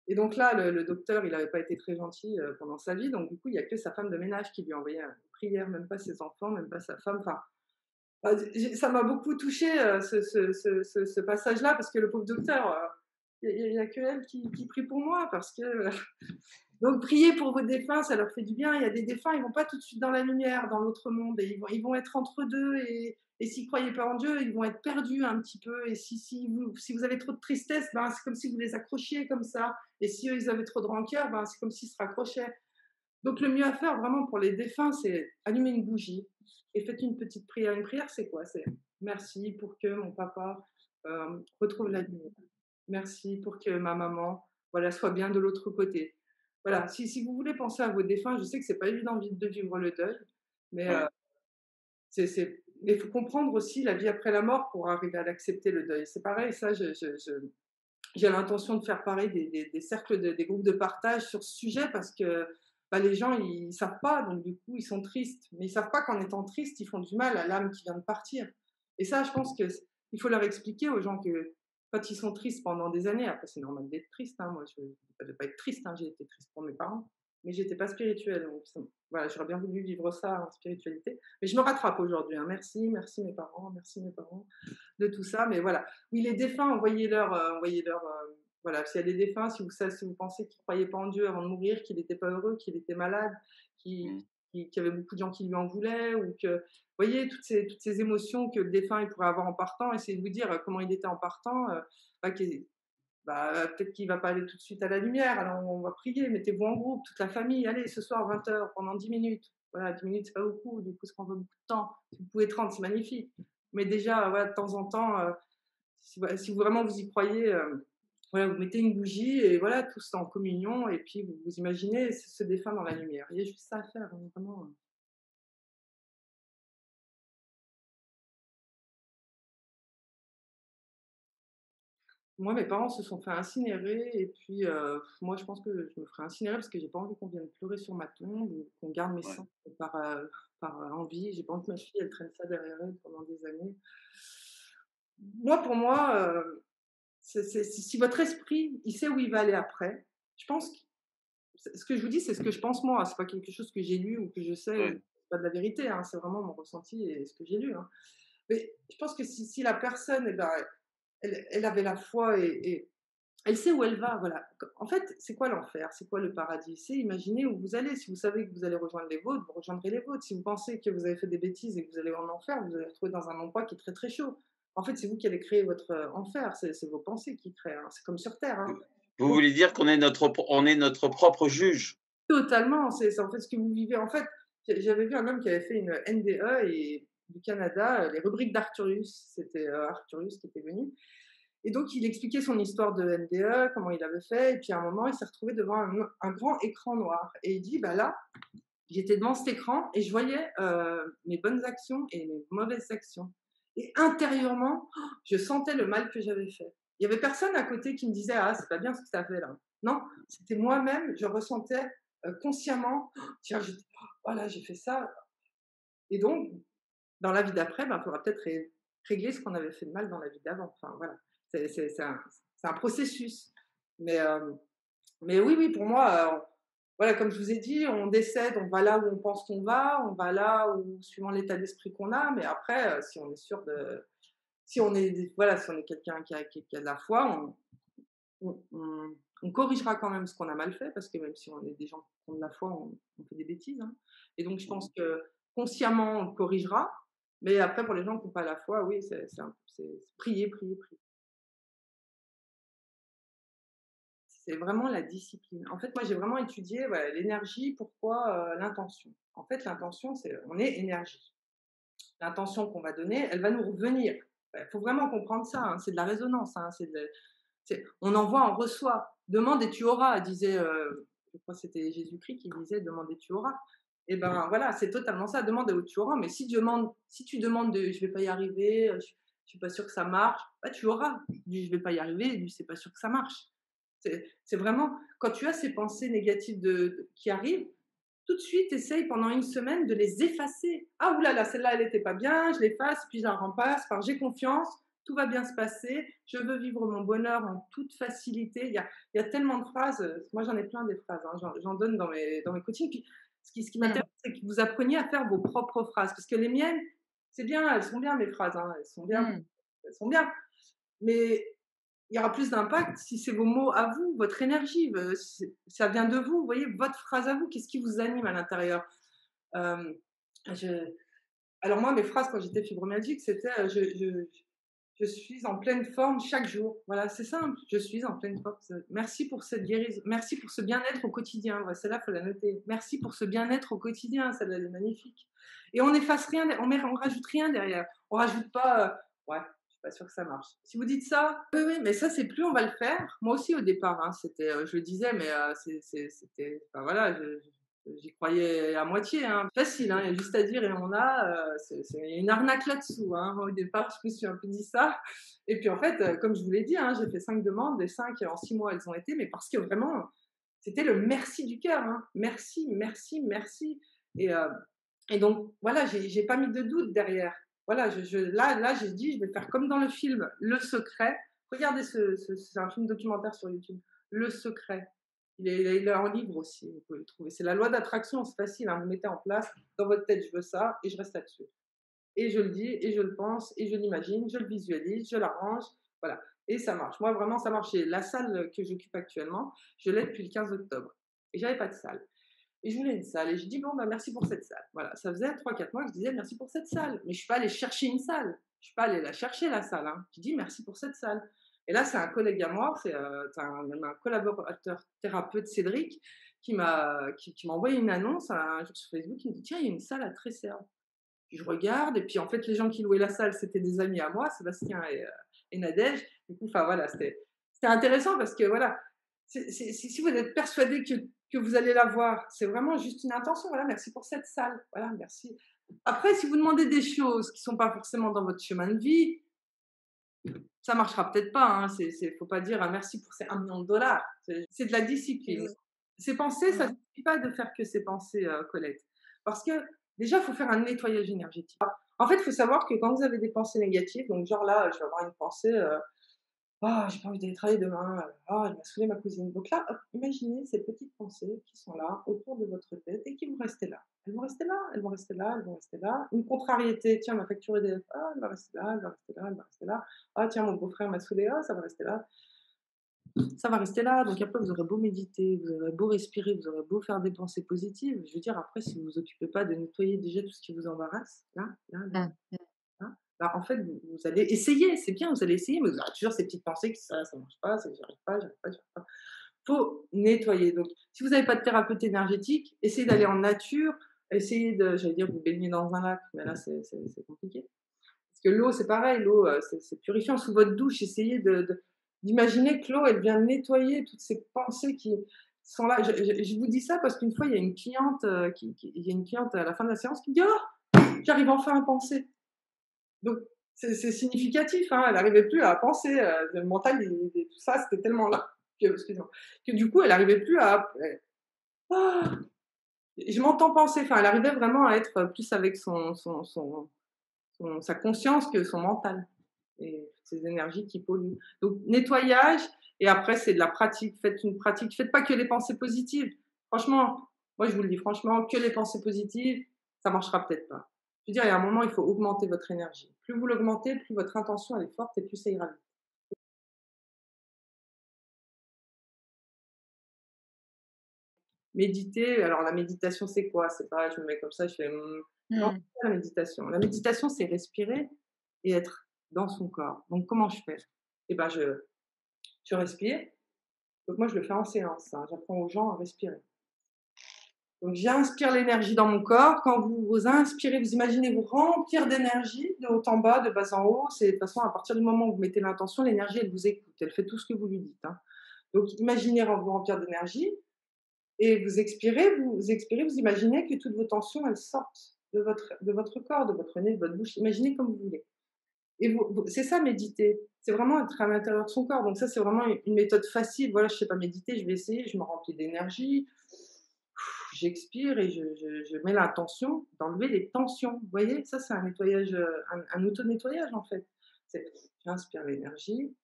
Et donc là, le docteur, il n'avait pas été très gentil pendant sa vie, donc du coup, il n'y a que sa femme de ménage qui lui a envoyé une prière, même pas ses enfants, même pas sa femme. Enfin, ça m'a beaucoup touchée, ce passage-là, parce que le pauvre docteur, il n'y a que elle qui prie pour moi, parce que... Donc, priez pour vos défunts, ça leur fait du bien. Il y a des défunts, ils ne vont pas tout de suite dans la lumière, dans l'autre monde, et ils vont être entre deux, et s'ils ne croyaient pas en Dieu, ils vont être perdus un petit peu. Et si vous avez trop de tristesse, ben, c'est comme si vous les accrochiez comme ça. Et si eux, ils avaient trop de rancœur, ben, c'est comme s'ils se raccrochaient. Donc, le mieux à faire vraiment pour les défunts, c'est allumer une bougie et faites une petite prière. Une prière, c'est quoi? C'est: merci pour que mon papa retrouve la lumière. Merci pour que ma maman, voilà, soit bien de l'autre côté. Voilà, si vous voulez penser à vos défunts, je sais que c'est pas évident de vivre le deuil, mais mais il faut comprendre aussi la vie après la mort pour arriver à l'accepter, le deuil. C'est pareil, ça, j'ai l'intention de faire pareil des cercles, des groupes de partage sur ce sujet, parce que les gens, ils savent pas, donc du coup, ils sont tristes. Mais ils savent pas qu'en étant tristes, ils font du mal à l'âme qui vient de partir. Et ça, je pense qu'il faut leur expliquer aux gens que quand ils sont tristes pendant des années, après c'est normal d'être triste, hein, moi je ne vais pas être triste, hein, j'ai été triste pour mes parents, mais j'étais pas spirituelle. Donc, voilà, j'aurais bien voulu vivre ça en spiritualité. Mais je me rattrape aujourd'hui, hein. Merci mes parents, de tout ça. Mais voilà, oui, les défunts, envoyez-leur voilà, s'il y a des défunts, si vous pensez qu'ils ne croyaient pas en Dieu avant de mourir, qu'il n'était pas heureux, qu'il était malade, qui, Mmh. qui avait beaucoup de gens qui lui en voulaient, ou que, vous voyez, toutes ces émotions que le défunt il pourrait avoir en partant, essayez de vous dire comment il était en partant, bah, peut-être qu'il va pas aller tout de suite à la lumière, alors on va prier, mettez-vous en groupe, toute la famille, allez, ce soir 20 h pendant 10 minutes. Voilà, 10 minutes, c'est pas beaucoup, du coup, ça prend pas beaucoup de temps. Si vous pouvez 30, c'est magnifique. Mais déjà, voilà, de temps en temps, si, voilà, si vraiment vous y croyez, voilà, vous mettez une bougie et voilà, tous en communion, et puis vous imaginez ce défunt dans la lumière. Il y a juste ça à faire, hein, vraiment. Moi, mes parents se sont fait incinérer, et puis moi, je pense que je me ferai incinérer parce que j'ai pas envie qu'on vienne pleurer sur ma tombe, ou qu'on garde mes Ouais, cendres par envie. J'ai pas envie que ma fille, elle traîne ça derrière elle pendant des années. Moi, pour moi, si votre esprit, il sait où il va aller après, je pense que ce que je vous dis, c'est ce que je pense moi. C'est pas quelque chose que j'ai lu ou que je sais, ou ouais, c'est pas de la vérité, hein, c'est vraiment mon ressenti et ce que j'ai lu, hein. Mais je pense que si la personne, eh ben, elle avait la foi, et elle sait où elle va, voilà. En fait, c'est quoi l'enfer? C'est quoi le paradis? C'est imaginer où vous allez. Si vous savez que vous allez rejoindre les vôtres, vous rejoindrez les vôtres. Si vous pensez que vous avez fait des bêtises et que vous allez en enfer, vous allez vous retrouver dans un endroit qui est très très chaud. En fait, c'est vous qui allez créer votre enfer. C'est vos pensées qui créent, hein. C'est comme sur Terre, hein. vous Donc, voulez dire qu'on est notre propre juge? totalement, c'est en fait ce que vous vivez. En fait, j'avais vu un homme qui avait fait une NDE et du Canada, les rubriques d'Arcturus. C'était Arcturus qui était venu. Et donc, il expliquait son histoire de NDE, comment il avait fait. Et puis, à un moment, il s'est retrouvé devant un grand écran noir. Et il dit, bah là, j'étais devant cet écran et je voyais mes bonnes actions et mes mauvaises actions. Et intérieurement, je sentais le mal que j'avais fait. Il y avait personne à côté qui me disait, ah, c'est pas bien ce que tu as fait là. Non, c'était moi-même, je ressentais consciemment, tiens, voilà, j'ai fait ça. Et donc, dans la vie d'après, ben, il faudra peut-être régler ce qu'on avait fait de mal dans la vie d'avant. Enfin, voilà. C'est un processus. Mais, euh, mais oui, oui, pour moi, voilà, comme je vous ai dit, on décède, on va là où on pense qu'on va, on va là où, suivant l'état d'esprit qu'on a. Mais après, si on est sûr de. Si on est, voilà, si on est quelqu'un qui a de la foi, on corrigera quand même ce qu'on a mal fait, parce que même si on est des gens qui ont de la foi, on fait des bêtises, hein. Et donc, je pense que consciemment, on le corrigera. Mais après, pour les gens qui n'ont pas la foi, oui, c'est prier, prier, prier. C'est vraiment la discipline. En fait, moi, j'ai vraiment étudié, voilà, l'énergie, pourquoi l'intention. En fait, l'intention, on est énergie. L'intention qu'on va donner, elle va nous revenir. Il faut vraiment comprendre ça, hein, c'est de la résonance, hein, on envoie, on reçoit. Demande et tu auras, disait, je crois que c'était Jésus-Christ qui disait, demande et tu auras. Et ben voilà, c'est totalement ça, demande et tu auras. Mais si tu demandes de je vais pas y arriver, je suis pas sûr que ça marche, bah tu auras du je vais pas y arriver, du c'est pas sûr que ça marche. C'est vraiment, quand tu as ces pensées négatives qui arrivent, tout de suite, essaye pendant une semaine de les effacer. Ah oulala, celle-là, elle n'était pas bien, je l'efface, puis je la remplace par j'ai confiance, tout va bien se passer, je veux vivre mon bonheur en toute facilité. Il y a tellement de phrases, moi j'en ai plein des phrases, hein, j'en donne dans mes coachings. Puis ce qui Mmh. m'intéresse, c'est que vous appreniez à faire vos propres phrases, parce que les miennes, c'est bien, elles sont bien mes phrases, hein, Mmh. elles sont bien, mais il y aura plus d'impact si c'est vos mots à vous, votre énergie, ça vient de vous, vous voyez, votre phrase à vous, qu'est-ce qui vous anime à l'intérieur. Euh, je- Alors moi, mes phrases quand j'étais fibromyalgique, c'était je suis en pleine forme chaque jour. Voilà, c'est simple, je suis en pleine forme. Merci pour cette guérison, merci pour ce bien-être au quotidien. Voilà, celle-là, il faut la noter. Merci pour ce bien-être au quotidien, celle-là, elle est magnifique. Et on n'efface rien, on rajoute rien derrière. On rajoute pas, ouais, je suis pas sûre que ça marche. Si vous dites ça, oui, oui, mais ça, c'est plus on va le faire. Moi aussi, au départ, hein, c'était, je le disais, mais c'était, enfin, voilà, j'y croyais à moitié, hein. Facile, hein, il y a juste à dire et on a, il y a une arnaque là-dessous, hein. Au départ, je me suis un peu dit ça. Et puis en fait, comme je vous l'ai dit, hein, j'ai fait 5 demandes, les 5 en 6 mois, elles ont été, mais parce que vraiment, c'était le merci du cœur, hein. Merci, merci, merci. Et, euh, et donc, voilà, j'ai pas mis de doute derrière. Voilà, là, j'ai dit, je vais faire comme dans le film Le Secret. Regardez, c'est un film documentaire sur YouTube. Le Secret. Il est en livre aussi, vous pouvez le trouver. C'est la loi d'attraction, c'est facile, hein, vous mettez en place, dans votre tête, je veux ça, et je reste là-dessus. Et je le dis, et je le pense, et je l'imagine, je le visualise, je l'arrange, voilà. Et ça marche. Moi, vraiment, ça marche. Et la salle que j'occupe actuellement, je l'ai depuis le 15 octobre. Et j'avais pas de salle. Et je voulais une salle. Et je dis, bon, bah, merci pour cette salle. Voilà, ça faisait 3-4 mois que je disais merci pour cette salle. Mais je ne suis pas allée chercher une salle. Je ne suis pas allée la chercher, la salle. Hein. Je dis merci pour cette salle. Et là, c'est un collègue à moi, c'est un collaborateur thérapeute, Cédric, qui m'a envoyé une annonce un jour sur Facebook. Il me dit, tiens, il y a une salle à Tresserre. Puis je regarde, et puis en fait, les gens qui louaient la salle, c'était des amis à moi, Sébastien et Nadège. Du coup, enfin voilà, c'était intéressant parce que voilà, si vous êtes persuadé que vous allez la voir, c'est vraiment juste une intention. Voilà, merci pour cette salle. Voilà, merci. Après, si vous demandez des choses qui ne sont pas forcément dans votre chemin de vie, ça ne marchera peut-être pas. Hein. Faut pas dire ah, merci pour ces 1 million de dollars. C'est de la discipline. Ces pensées, ça ne suffit pas de faire que ces pensées, Colette. Parce que déjà, il faut faire un nettoyage énergétique. En fait, il faut savoir que quand vous avez des pensées négatives, donc genre là, je vais avoir une pensée ah, j'ai pas envie d'aller travailler demain. Ah, elle m'a saoulé ma cousine. Donc là, hop, imaginez ces petites pensées qui sont là, autour de votre tête et qui vont rester là. Elles vont rester là, elles vont rester là, elles vont rester là. Une contrariété, tiens, ma facture EDF, ah, elle va rester là, elle va rester là, elle va rester là. Ah, tiens, mon beau-frère m'a saoulé, ah, ça va rester là. Ça va rester là. Donc après, vous aurez beau méditer, vous aurez beau respirer, vous aurez beau faire des pensées positives. Je veux dire, après, si vous vous occupez pas de nettoyer déjà tout ce qui vous embarrasse, là, bah, en fait, vous allez essayer, c'est bien, vous allez essayer, mais vous aurez toujours ces petites pensées que ça ne marche pas, j'y arrive pas, j'y arrive pas, j'y arrive pas. Il faut nettoyer. Donc, si vous n'avez pas de thérapeute énergétique, essayez d'aller en nature, essayez de, j'allais dire, vous baigner dans un lac, mais là, c'est compliqué. Parce que l'eau, c'est pareil, l'eau, c'est purifiant. Sous votre douche, essayez d'imaginer que l'eau, elle vient nettoyer toutes ces pensées qui sont là. Je vous dis ça parce qu'une fois, il y a une cliente, il y a une cliente à la fin de la séance qui me dit « Oh, j'arrive enfin à penser ». Donc, c'est significatif, hein, elle n'arrivait plus à penser, le mental, tout ça, c'était tellement là que du coup, elle n'arrivait plus à ah! Je m'entends penser, enfin, elle arrivait vraiment à être plus avec sa conscience que son mental et ses énergies qui polluent. Donc, nettoyage et après, c'est de la pratique. Faites une pratique. Faites pas que les pensées positives. Franchement, moi, je vous le dis franchement, que les pensées positives, ça marchera peut-être pas. Je veux dire, il y a un moment, il faut augmenter votre énergie. Plus vous l'augmentez, plus votre intention, elle est forte et plus ça ira vite. Méditer, alors la méditation, c'est quoi? C'est pas, je me mets comme ça, je fais non, c'est pas la méditation. La méditation, c'est respirer et être dans son corps. Donc, comment je fais? Eh ben, je respire. Donc, moi, je le fais en séance. Hein. J'apprends aux gens à respirer. Donc, j'inspire l'énergie dans mon corps. Quand vous inspirez, vous imaginez vous remplir d'énergie de haut en bas, de bas en haut. C'est de toute façon, à partir du moment où vous mettez l'intention, l'énergie, elle vous écoute. Elle fait tout ce que vous lui dites. Hein. Donc, imaginez vous remplir d'énergie et vous expirez, vous imaginez que toutes vos tensions, elles sortent de votre corps, de votre nez, de votre bouche. Imaginez comme vous voulez. Et c'est ça, méditer. C'est vraiment être à l'intérieur de son corps. Donc ça, c'est vraiment une méthode facile. Voilà, je ne sais pas méditer, je vais essayer, je me remplis d'énergie. J'expire et je mets l'intention d'enlever les tensions. Vous voyez, ça, c'est un nettoyage, un auto-nettoyage, en fait. J'inspire l'énergie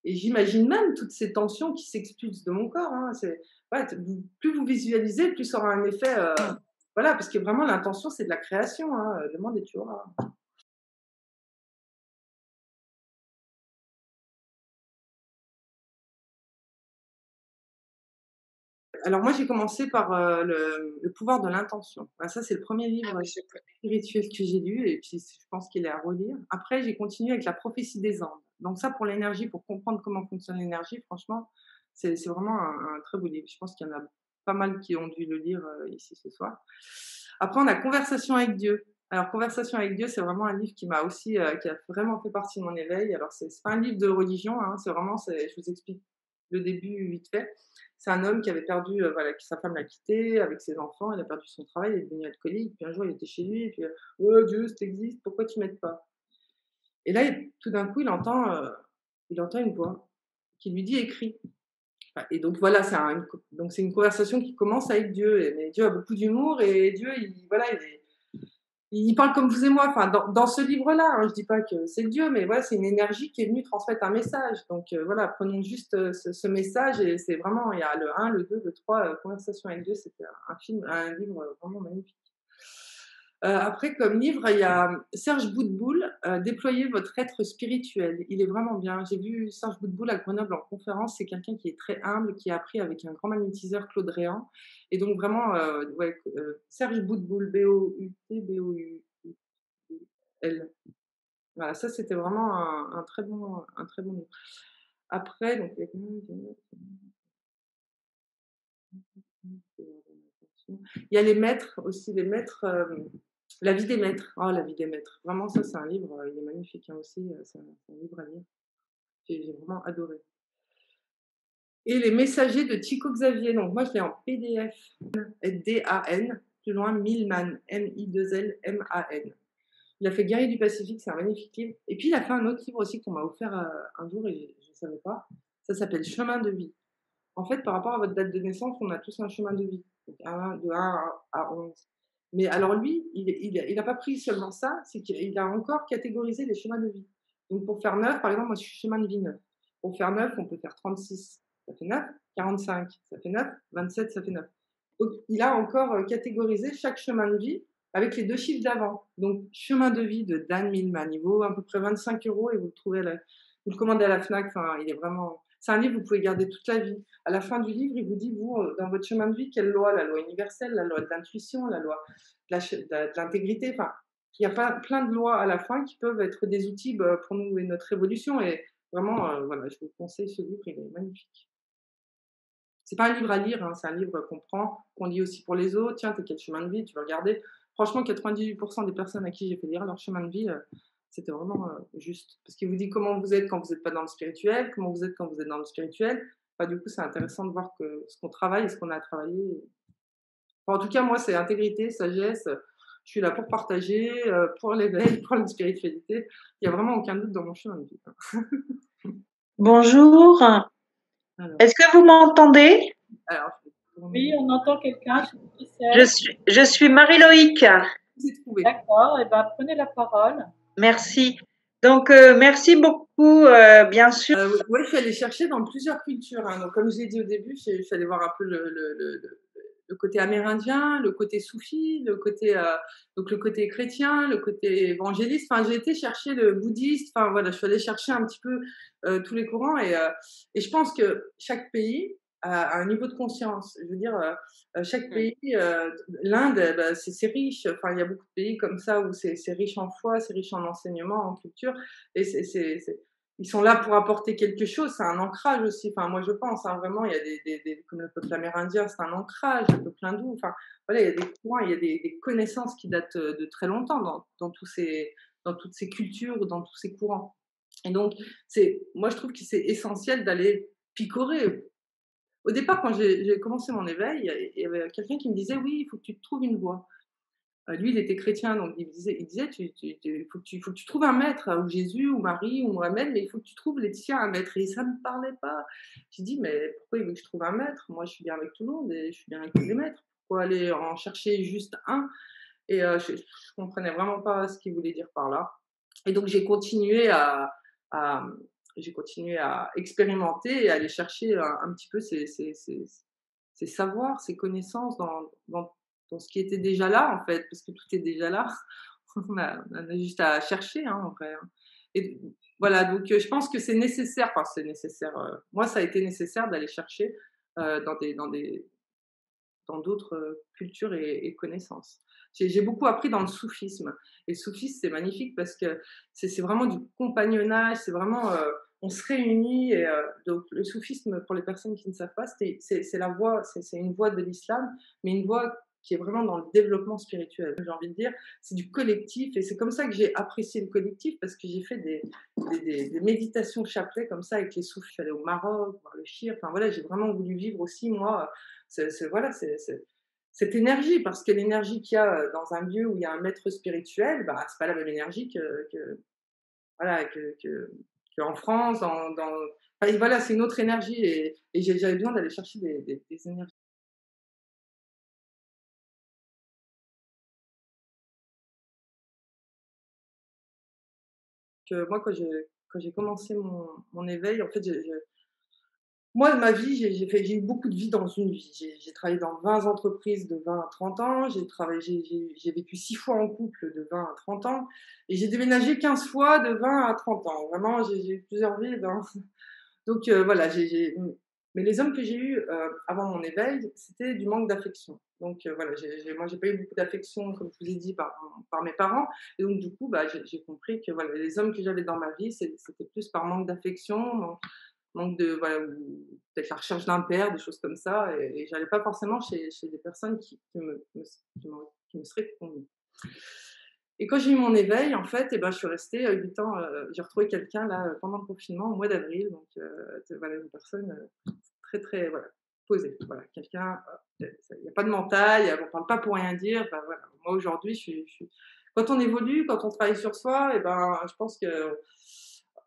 et j'imagine même toutes ces tensions qui s'expulsent de mon corps. Hein. Ouais, plus vous visualisez, plus ça aura un effet. Voilà, parce que vraiment, l'intention, c'est de la création. Hein. Demande et tu auras. Alors moi, j'ai commencé par le pouvoir de l'intention. Ben, ça, c'est le premier livre spirituel que j'ai lu et puis je pense qu'il est à relire. Après, j'ai continué avec la prophétie des Andes. Donc ça, pour l'énergie, pour comprendre comment fonctionne l'énergie, franchement, c'est vraiment un très beau livre. Je pense qu'il y en a pas mal qui ont dû le lire ici ce soir. Après, on a Conversation avec Dieu. Alors, Conversation avec Dieu, c'est vraiment un livre qui m'a aussi, qui a vraiment fait partie de mon éveil. Alors, c'est pas un livre de religion, hein, c'est vraiment, je vous explique le début vite fait. C'est un homme qui avait perdu, voilà, sa femme l'a quitté avec ses enfants, il a perdu son travail, il est devenu alcoolique. Puis un jour, il était chez lui, et puis, oh Dieu, ça existe, pourquoi tu m'aides pas? Et là, tout d'un coup, il entend une voix qui lui dit écris. Enfin, et donc voilà, c'est une conversation qui commence avec Dieu. Mais Dieu a beaucoup d'humour et Dieu, il parle comme vous et moi. Enfin, dans ce livre-là, hein, je dis pas que c'est Dieu, mais voilà, c'est une énergie qui est venue transmettre un message. Donc voilà, prenons juste ce message et c'est vraiment, il y a le 1, le 2, le 3, Conversation avec Dieu, c'était un livre vraiment magnifique. Après, comme livre, il y a Serge Boutboul, Déployez votre être spirituel. Il est vraiment bien. J'ai vu Serge Boutboul à Grenoble en conférence. C'est quelqu'un qui est très humble, qui a appris avec un grand magnétiseur, Claude Réan. Et donc vraiment, ouais, Serge Boutboul, B-O-U-T, B-O-U-L. Voilà, ça c'était vraiment un très bon livre. Après, donc il y a les maîtres aussi, les maîtres, La vie des maîtres. Oh, La vie des maîtres. Vraiment, ça, c'est un livre, il est magnifique hein, aussi. C'est un livre à lire. J'ai vraiment adoré. Et Les Messagers de Chico Xavier. Donc, moi, je l'ai en PDF. D-A-N, plus loin, Milman. M-I-2-L-M-A-N. Il a fait Guerrier du Pacifique, c'est un magnifique livre. Et puis, il a fait un autre livre aussi qu'on m'a offert un jour et je ne savais pas. Ça s'appelle Chemin de vie. En fait, par rapport à votre date de naissance, on a tous un chemin de vie. Donc, de 1 à 11. Mais alors lui, il a pas pris seulement ça, c'est qu'il a encore catégorisé les chemins de vie. Donc pour faire 9, par exemple, moi je suis chemin de vie 9. Pour faire 9, on peut faire 36, ça fait 9, 45, ça fait 9, 27, ça fait 9. Donc il a encore catégorisé chaque chemin de vie avec les 2 chiffres d'avant. Donc chemin de vie de Dan Millman, il vaut à peu près 25 € et vous le trouvez vous le commandez à la Fnac, enfin, il est vraiment... C'est un livre que vous pouvez garder toute la vie. À la fin du livre, il vous dit, vous, dans votre chemin de vie, quelle loi? La loi universelle, la loi de l'intuition, la loi de l'intégrité. Enfin, il y a pas plein de lois à la fin qui peuvent être des outils pour nous et notre évolution. Et vraiment, voilà, je vous conseille ce livre, il est magnifique. C'est pas un livre à lire, hein, c'est un livre qu'on prend, qu'on lit aussi pour les autres. Tiens, t'es quel chemin de vie? Tu vas regarder. Franchement, 98% des personnes à qui j'ai fait lire leur chemin de vie, c'était vraiment juste. Parce qu'il vous dit comment vous êtes quand vous n'êtes pas dans le spirituel, comment vous êtes quand vous êtes dans le spirituel. Enfin, du coup, c'est intéressant de voir que ce qu'on travaille et ce qu'on a travaillé. Enfin, en tout cas, moi, c'est intégrité, sagesse. Je suis là pour partager, pour l'éveil, pour la spiritualité. Il n'y a vraiment aucun doute dans mon chemin de vie. Bonjour. Alors, Est-ce que vous m'entendez? alors, Oui, on entend quelqu'un. Je sais qui c'est. Je suis Marie-Loïc. je vous ai trouvé. D'accord. Eh ben, prenez la parole. Merci. Donc, merci beaucoup, bien sûr. Ouais, je suis allée chercher dans plusieurs cultures. Hein. Donc, comme je l'ai dit au début, je suis allée voir un peu le côté amérindien, le côté soufi, donc le côté chrétien, le côté évangéliste. Enfin, j'ai été chercher le bouddhiste. Enfin, voilà, je suis allée chercher un petit peu tous les courants. Et je pense que chaque pays a un niveau de conscience. Je veux dire, chaque pays, l'Inde, bah, c'est riche. Enfin, il y a beaucoup de pays comme ça où c'est riche en foi, c'est riche en enseignement, en culture. Et ils sont là pour apporter quelque chose, c'est un ancrage aussi. Enfin, moi, je pense, hein, vraiment, il y a comme le peuple amérindien, c'est un ancrage, le peuple hindou. Enfin, voilà, il y a des courants, il y a des connaissances qui datent de très longtemps dans toutes ces cultures, dans tous ces courants. Et donc, moi, je trouve que c'est essentiel d'aller picorer. Au départ, quand j'ai commencé mon éveil, il y avait quelqu'un qui me disait, oui, il faut que tu te trouves une voie. Lui, il était chrétien, donc il disait, faut que tu trouves un maître, ou Jésus, ou Marie, ou Mohamed, mais il faut que tu trouves les tiens un maître. Et ça me parlait pas. J'ai dit, mais pourquoi il veut que je trouve un maître? Moi, je suis bien avec tout le monde et je suis bien avec tous les maîtres. Pourquoi aller en chercher juste un? Et je comprenais vraiment pas ce qu'il voulait dire par là. Et donc, à- j'ai continué à expérimenter et à aller chercher un petit peu ces savoirs, ces connaissances dans ce qui était déjà là, en fait, parce que tout est déjà là. On a juste à chercher, hein, en vrai. Hein. Et voilà, donc je pense que c'est nécessaire, enfin c'est nécessaire, moi ça a été nécessaire d'aller chercher dans d'autres cultures et connaissances. J'ai beaucoup appris dans le soufisme. Et le soufisme, c'est magnifique parce que c'est vraiment du compagnonnage, c'est vraiment, on se réunit. Et, donc le soufisme, pour les personnes qui ne savent pas, c'est la voie, c'est une voie de l'islam, mais une voie qui est vraiment dans le développement spirituel. J'ai envie de dire, c'est du collectif. Et c'est comme ça que j'ai apprécié le collectif, parce que j'ai fait des méditations chapelet comme ça avec les soufis. Je suis allée au Maroc, voir le Chir. Enfin voilà, j'ai vraiment voulu vivre aussi, moi, voilà, cette énergie, parce que l'énergie qu'il y a dans un lieu où il y a un maître spirituel, bah, c'est pas la même énergie voilà, qu'en France, enfin, voilà, c'est une autre énergie, et j'avais besoin d'aller chercher des énergies. Moi, quand j'ai commencé mon éveil, en fait, Moi, ma vie, j'ai eu beaucoup de vie dans une vie. J'ai travaillé dans 20 entreprises de 20 à 30 ans. J'ai vécu 6 fois en couple de 20 à 30 ans. Et j'ai déménagé 15 fois de 20 à 30 ans. Vraiment, j'ai eu plusieurs vies donc voilà, mais les hommes que j'ai eus, avant mon éveil, c'était du manque d'affection. Donc voilà, moi, j'ai pas eu beaucoup d'affection, comme je vous ai dit, par mes parents. Et donc du coup, bah, j'ai compris que voilà, les hommes que j'avais dans ma vie, c'était plus par manque d'affection, manque de voilà, ou peut-être la recherche d'un père, des choses comme ça. Et j'allais pas forcément chez des personnes qui me seraient convenues. Et quand j'ai eu mon éveil, en fait, et ben, je suis restée 8 ans. J'ai retrouvé quelqu'un là pendant le confinement, au mois d'avril. Donc, voilà, une personne très, très voilà, posée. Voilà, quelqu'un, il n'y a pas de mental, on ne parle pas pour rien dire. Ben, voilà. Moi, aujourd'hui, quand on évolue, quand on travaille sur soi, et ben, je pense que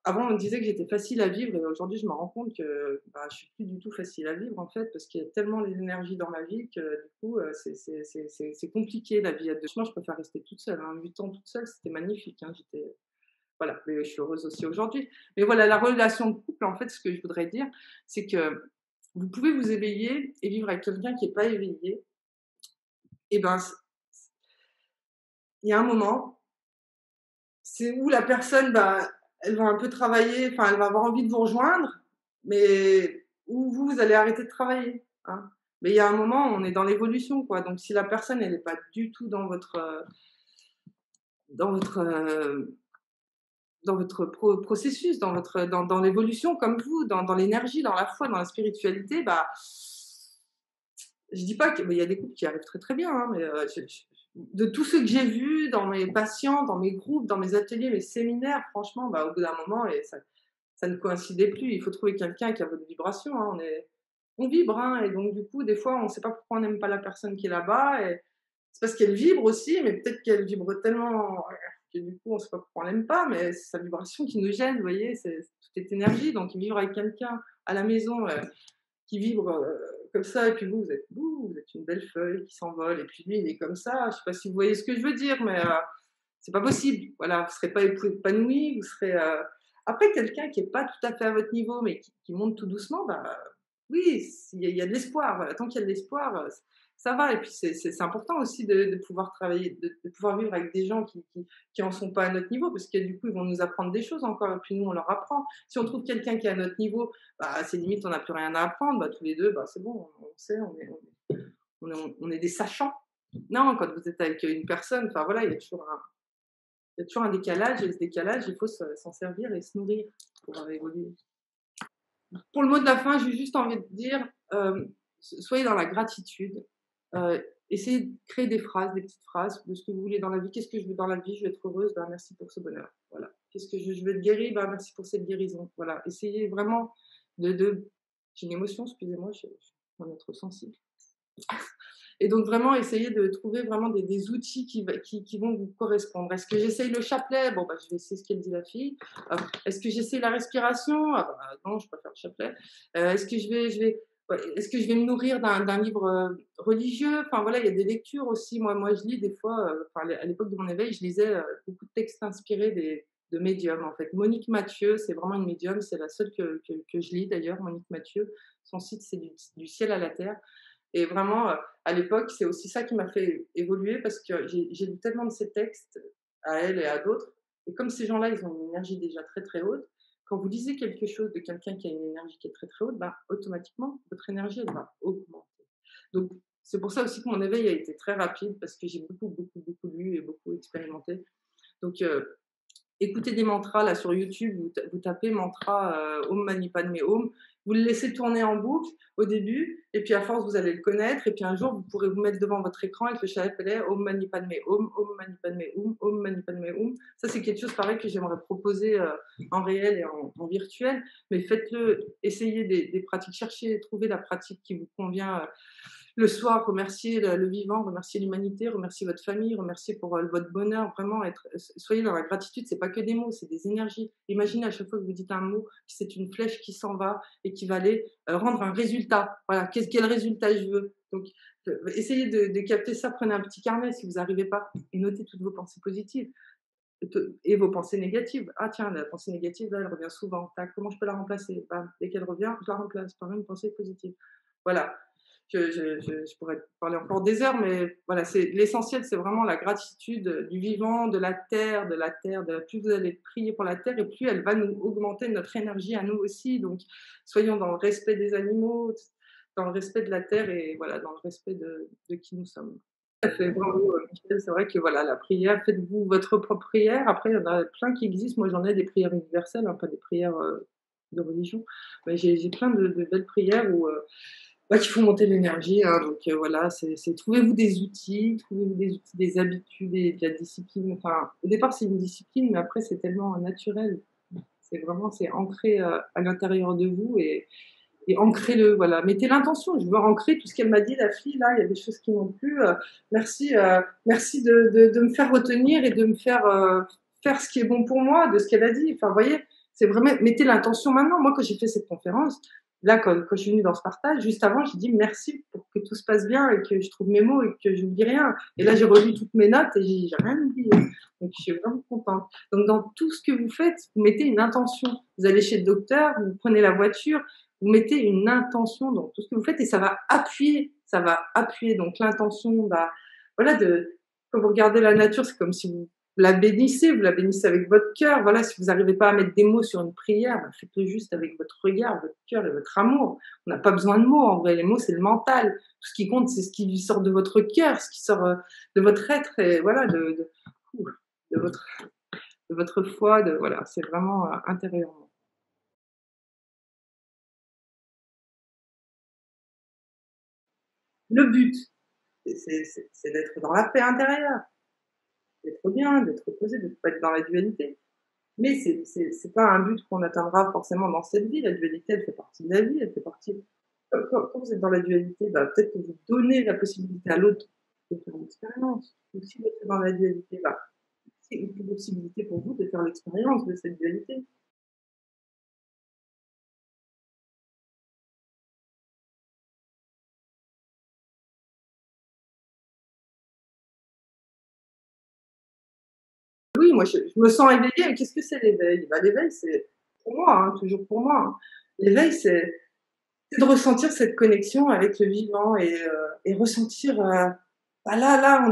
avant, on me disait que j'étais facile à vivre, et aujourd'hui, je me rends compte que bah, je suis plus du tout facile à vivre, en fait, parce qu'il y a tellement d'énergie dans ma vie que du coup, c'est compliqué la vie à deux. Moi, je préfère rester toute seule. 8 ans toute seule, c'était magnifique. Voilà, mais je suis heureuse aussi aujourd'hui. Mais voilà, la relation de couple, en fait, ce que je voudrais dire, c'est que vous pouvez vous éveiller et vivre avec quelqu'un qui n'est pas éveillé. Et ben, il y a un moment, c'est où la personne, bah, elle va un peu travailler, enfin, elle va avoir envie de vous rejoindre, mais où vous allez arrêter de travailler, hein. Mais il y a un moment, on est dans l'évolution, quoi. Donc si la personne, elle est pas du tout dans votre, processus, dans l'évolution comme vous, dans l'énergie, dans la foi, dans la spiritualité, bah, je dis pas qu'il y a des couples qui arrivent très, très bien, hein, mais de tous ceux que j'ai vus dans mes patients, dans mes groupes, dans mes ateliers, mes séminaires, franchement, bah, au bout d'un moment, et ça ne coïncidait plus. Il faut trouver quelqu'un qui a votre vibration, hein. On vibre, hein, et donc du coup, des fois, on ne sait pas pourquoi on n'aime pas la personne qui est là-bas. Et c'est parce qu'elle vibre aussi, mais peut-être qu'elle vibre tellement que du coup, on ne sait pas pourquoi on l'aime pas, mais c'est sa vibration qui nous gêne, vous voyez, c'est toute cette énergie. Donc vivre avec quelqu'un à la maison qui vibre comme ça, et puis vous êtes une belle feuille qui s'envole, et puis lui, il est comme ça. Je sais pas si vous voyez ce que je veux dire, mais c'est pas possible. Voilà, vous serez pas épanoui, vous serez. Après, quelqu'un qui est pas tout à fait à votre niveau, mais qui monte tout doucement, bah oui, il y a de l'espoir. Voilà. Tant qu'il y a de l'espoir, ça va. Et puis c'est important aussi de pouvoir travailler, de pouvoir vivre avec des gens qui en sont pas à notre niveau, parce que du coup, ils vont nous apprendre des choses encore, et puis nous, on leur apprend. Si on trouve quelqu'un qui est à notre niveau, bah, c'est limite, on n'a plus rien à apprendre. Bah, tous les deux, bah, c'est bon, on sait, on est des sachants. Non, quand vous êtes avec une personne, enfin voilà, il y a toujours un décalage, et ce décalage, il faut s'en servir et se nourrir pour évoluer. Pour le mot de la fin, j'ai juste envie de dire, soyez dans la gratitude. Essayez de créer des phrases, des petites phrases de ce que vous voulez dans la vie. Qu'est-ce que je veux dans la vie? Je veux être heureuse, ben, merci pour ce bonheur. Voilà. Qu'est-ce que je veux être guérie? Ben, merci pour cette guérison. Voilà. Essayez vraiment j'ai une émotion, excusez-moi, je suis un être sensible. Et donc vraiment essayer de trouver vraiment des outils qui vont vous correspondre. Est-ce que j'essaye le chapelet? Bon, bah, je vais essayer ce qu'elle dit la fille. Est-ce que j'essaye la respiration? Ah, bah, non, je préfère le chapelet. Est-ce que est-ce que je vais me nourrir d'un livre religieux? Enfin voilà, il y a des lectures aussi. Moi je lis des fois, à l'époque de mon éveil, je lisais beaucoup de textes inspirés de médiums, en fait. Monique Mathieu, c'est vraiment une médium, c'est la seule que je lis d'ailleurs, Monique Mathieu. Son site, c'est du ciel à la terre. Et vraiment, à l'époque, c'est aussi ça qui m'a fait évoluer, parce que j'ai lu tellement de ces textes à elle et à d'autres. Et comme ces gens-là, ils ont une énergie déjà très, très haute, quand vous lisez quelque chose de quelqu'un qui a une énergie qui est très, très haute, bah, automatiquement, votre énergie, elle va augmenter. Donc, c'est pour ça aussi que mon éveil a été très rapide, parce que j'ai beaucoup, beaucoup, beaucoup lu et beaucoup expérimenté. Donc, écoutez des mantras là sur YouTube, vous tapez mantra Om Mani Padme Hum, vous le laissez tourner en boucle au début, et puis à force vous allez le connaître, et puis un jour vous pourrez vous mettre devant votre écran avec le chapelet Om Mani Padme Hum, Om Mani Padme Hum, Om Mani Padme Hum. Ça, c'est quelque chose pareil que j'aimerais proposer en réel et en virtuel, mais faites-le, essayez des pratiques, cherchez, trouvez la pratique qui vous convient. Le soir, remerciez le vivant, remerciez l'humanité, remerciez votre famille, remerciez pour votre bonheur. Vraiment, soyez dans la gratitude. C'est pas que des mots, c'est des énergies. Imaginez à chaque fois que vous dites un mot, que c'est une flèche qui s'en va et qui va aller rendre un résultat. Voilà, quel résultat je veux. Donc, essayez de capter ça. Prenez un petit carnet si vous n'arrivez pas, et notez toutes vos pensées positives. et vos pensées négatives. Ah tiens, la pensée négative, là, elle revient souvent. Tac, comment je peux la remplacer? Bam, dès qu'elle revient, je la remplace par une pensée positive. Voilà. Je pourrais te parler encore des heures, mais voilà, c'est l'essentiel, c'est vraiment la gratitude du vivant, de la terre, plus vous allez prier pour la terre et plus elle va nous augmenter notre énergie à nous aussi. Donc, soyons dans le respect des animaux, dans le respect de la terre et voilà, dans le respect de qui nous sommes. Tout à fait, bravo, Michel. C'est vrai que voilà, la prière, faites-vous votre propre prière. Après, il y en a plein qui existent. Moi, j'en ai des prières universelles, hein, pas des prières de religion. Mais j'ai plein de belles prières où bah, qui font monter l'énergie, hein, donc voilà, c'est trouvez-vous des outils, des habitudes et de la discipline. Enfin, au départ, c'est une discipline, mais après, c'est tellement naturel. C'est ancré à l'intérieur de vous et ancrez-le, voilà. Mettez l'intention. Je veux ancrer tout ce qu'elle m'a dit, la fille, là, il y a des choses qui m'ont plu. Merci de me faire retenir et de me faire faire ce qui est bon pour moi, de ce qu'elle a dit. Enfin, vous voyez, c'est vraiment, mettez l'intention maintenant. Moi, quand j'ai fait cette conférence, là, quand je suis venue dans ce partage, juste avant, j'ai dit merci pour que tout se passe bien et que je trouve mes mots et que je n'oublie rien. Et là, j'ai relu toutes mes notes et j'ai rien oublié. Donc, je suis vraiment contente. Donc, dans tout ce que vous faites, vous mettez une intention. Vous allez chez le docteur, vous prenez la voiture, vous mettez une intention dans tout ce que vous faites et ça va appuyer. Ça va appuyer. Donc, l'intention, bah, voilà, quand vous regardez la nature, c'est comme si vous la bénissez avec votre cœur. Voilà, si vous n'arrivez pas à mettre des mots sur une prière, bah, faites-le juste avec votre regard, votre cœur et votre amour. On n'a pas besoin de mots. En vrai, les mots, c'est le mental. Tout ce qui compte, c'est ce qui sort de votre cœur, ce qui sort de votre être et voilà, de votre foi. Voilà, c'est vraiment intérieurement. Le but, c'est d'être dans la paix intérieure, d'être bien, d'être posé, de ne pas être dans la dualité. Mais c'est pas un but qu'on atteindra forcément dans cette vie. La dualité, elle fait partie de la vie, elle fait partie. Quand vous êtes dans la dualité, bah, peut-être que vous donnez la possibilité à l'autre de faire l'expérience. Ou si vous êtes dans la dualité, bah, c'est une possibilité pour vous de faire l'expérience de cette dualité. Oui, moi, je me sens éveillée. Mais qu'est-ce que c'est l'éveil? Bah, l'éveil, c'est pour moi, hein, toujours pour moi. Hein. L'éveil, c'est de ressentir cette connexion avec le vivant et ressentir. Bah là,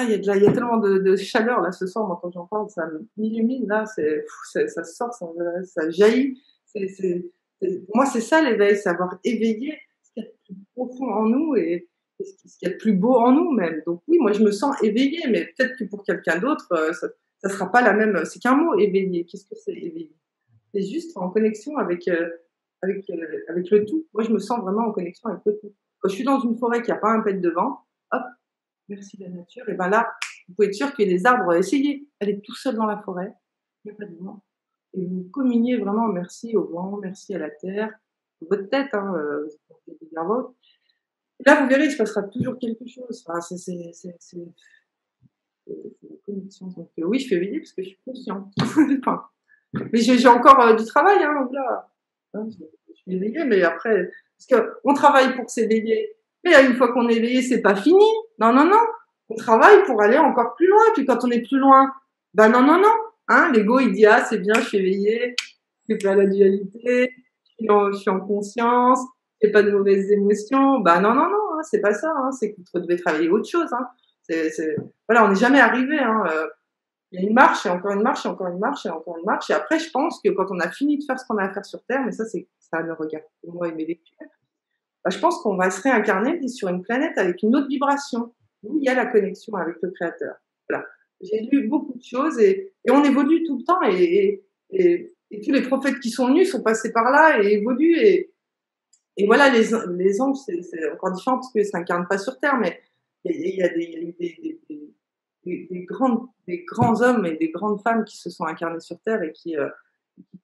il y a tellement de chaleur là ce soir. Moi, quand j'en parle, ça m'illumine. Là, ça sort, ça jaillit. Pour moi, c'est ça l'éveil, c'est avoir éveillé ce qu'il y a de plus profond en nous et ce qu'il y a de plus beau en nous même. Donc oui, moi, je me sens éveillée, mais peut-être que pour quelqu'un d'autre, ça sera pas la même. C'est qu'un mot, éveillé. Qu'est-ce que c'est éveillé? C'est juste en connexion avec le tout. Moi, je me sens vraiment en connexion avec le tout. Quand je suis dans une forêt qui a pas un pet de vent, hop, merci la nature. Et ben là, vous pouvez être sûr que les arbres, essayez, allez tout seul dans la forêt, il n'y a pas de vent. Et vous communiez vraiment merci au vent, merci à la terre, votre tête, hein, vous pouvez dire votre. Et là, vous verrez, il se passera toujours quelque chose. Enfin, c'est une connexion. Donc, oui, je fais éveiller parce que je suis consciente. Enfin, mais j'ai encore du travail, hein, là. Hein, je suis éveillée, mais après, parce qu'on travaille pour s'éveiller. Mais une fois qu'on est éveillé, c'est pas fini. Non, non, non. On travaille pour aller encore plus loin. Puis quand on est plus loin, ben non, non, non. Hein, l'ego, il dit, ah, c'est bien, je suis éveillé, je fais pas la dualité, je suis en conscience, j'ai pas de mauvaises émotions. Ben non, non, non, hein, c'est pas ça. Hein, c'est que vous devez travailler autre chose. Hein. Voilà, on n'est jamais arrivé. Hein, il y a une marche, et encore une marche, et encore une marche, et encore une marche. Et après, je pense que quand on a fini de faire ce qu'on a à faire sur Terre, mais ça me regarde pour moi et mes lectures, bah, je pense qu'on va se réincarner sur une planète avec une autre vibration, où il y a la connexion avec le Créateur. Voilà. J'ai lu beaucoup de choses et on évolue tout le temps et tous les prophètes qui sont venus sont passés par là et évoluent et voilà, les anges, c'est encore différent parce qu'ils ne s'incarnent pas sur Terre, mais il y a des grands hommes et des grandes femmes qui se sont incarnés sur Terre et qui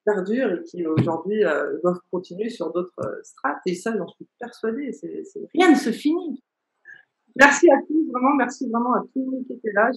perdurent et qui aujourd'hui doivent continuer sur d'autres strates. Et ça, j'en suis persuadée. Rien ne se finit. Merci à tous, vraiment, merci vraiment à tous qui étaient là.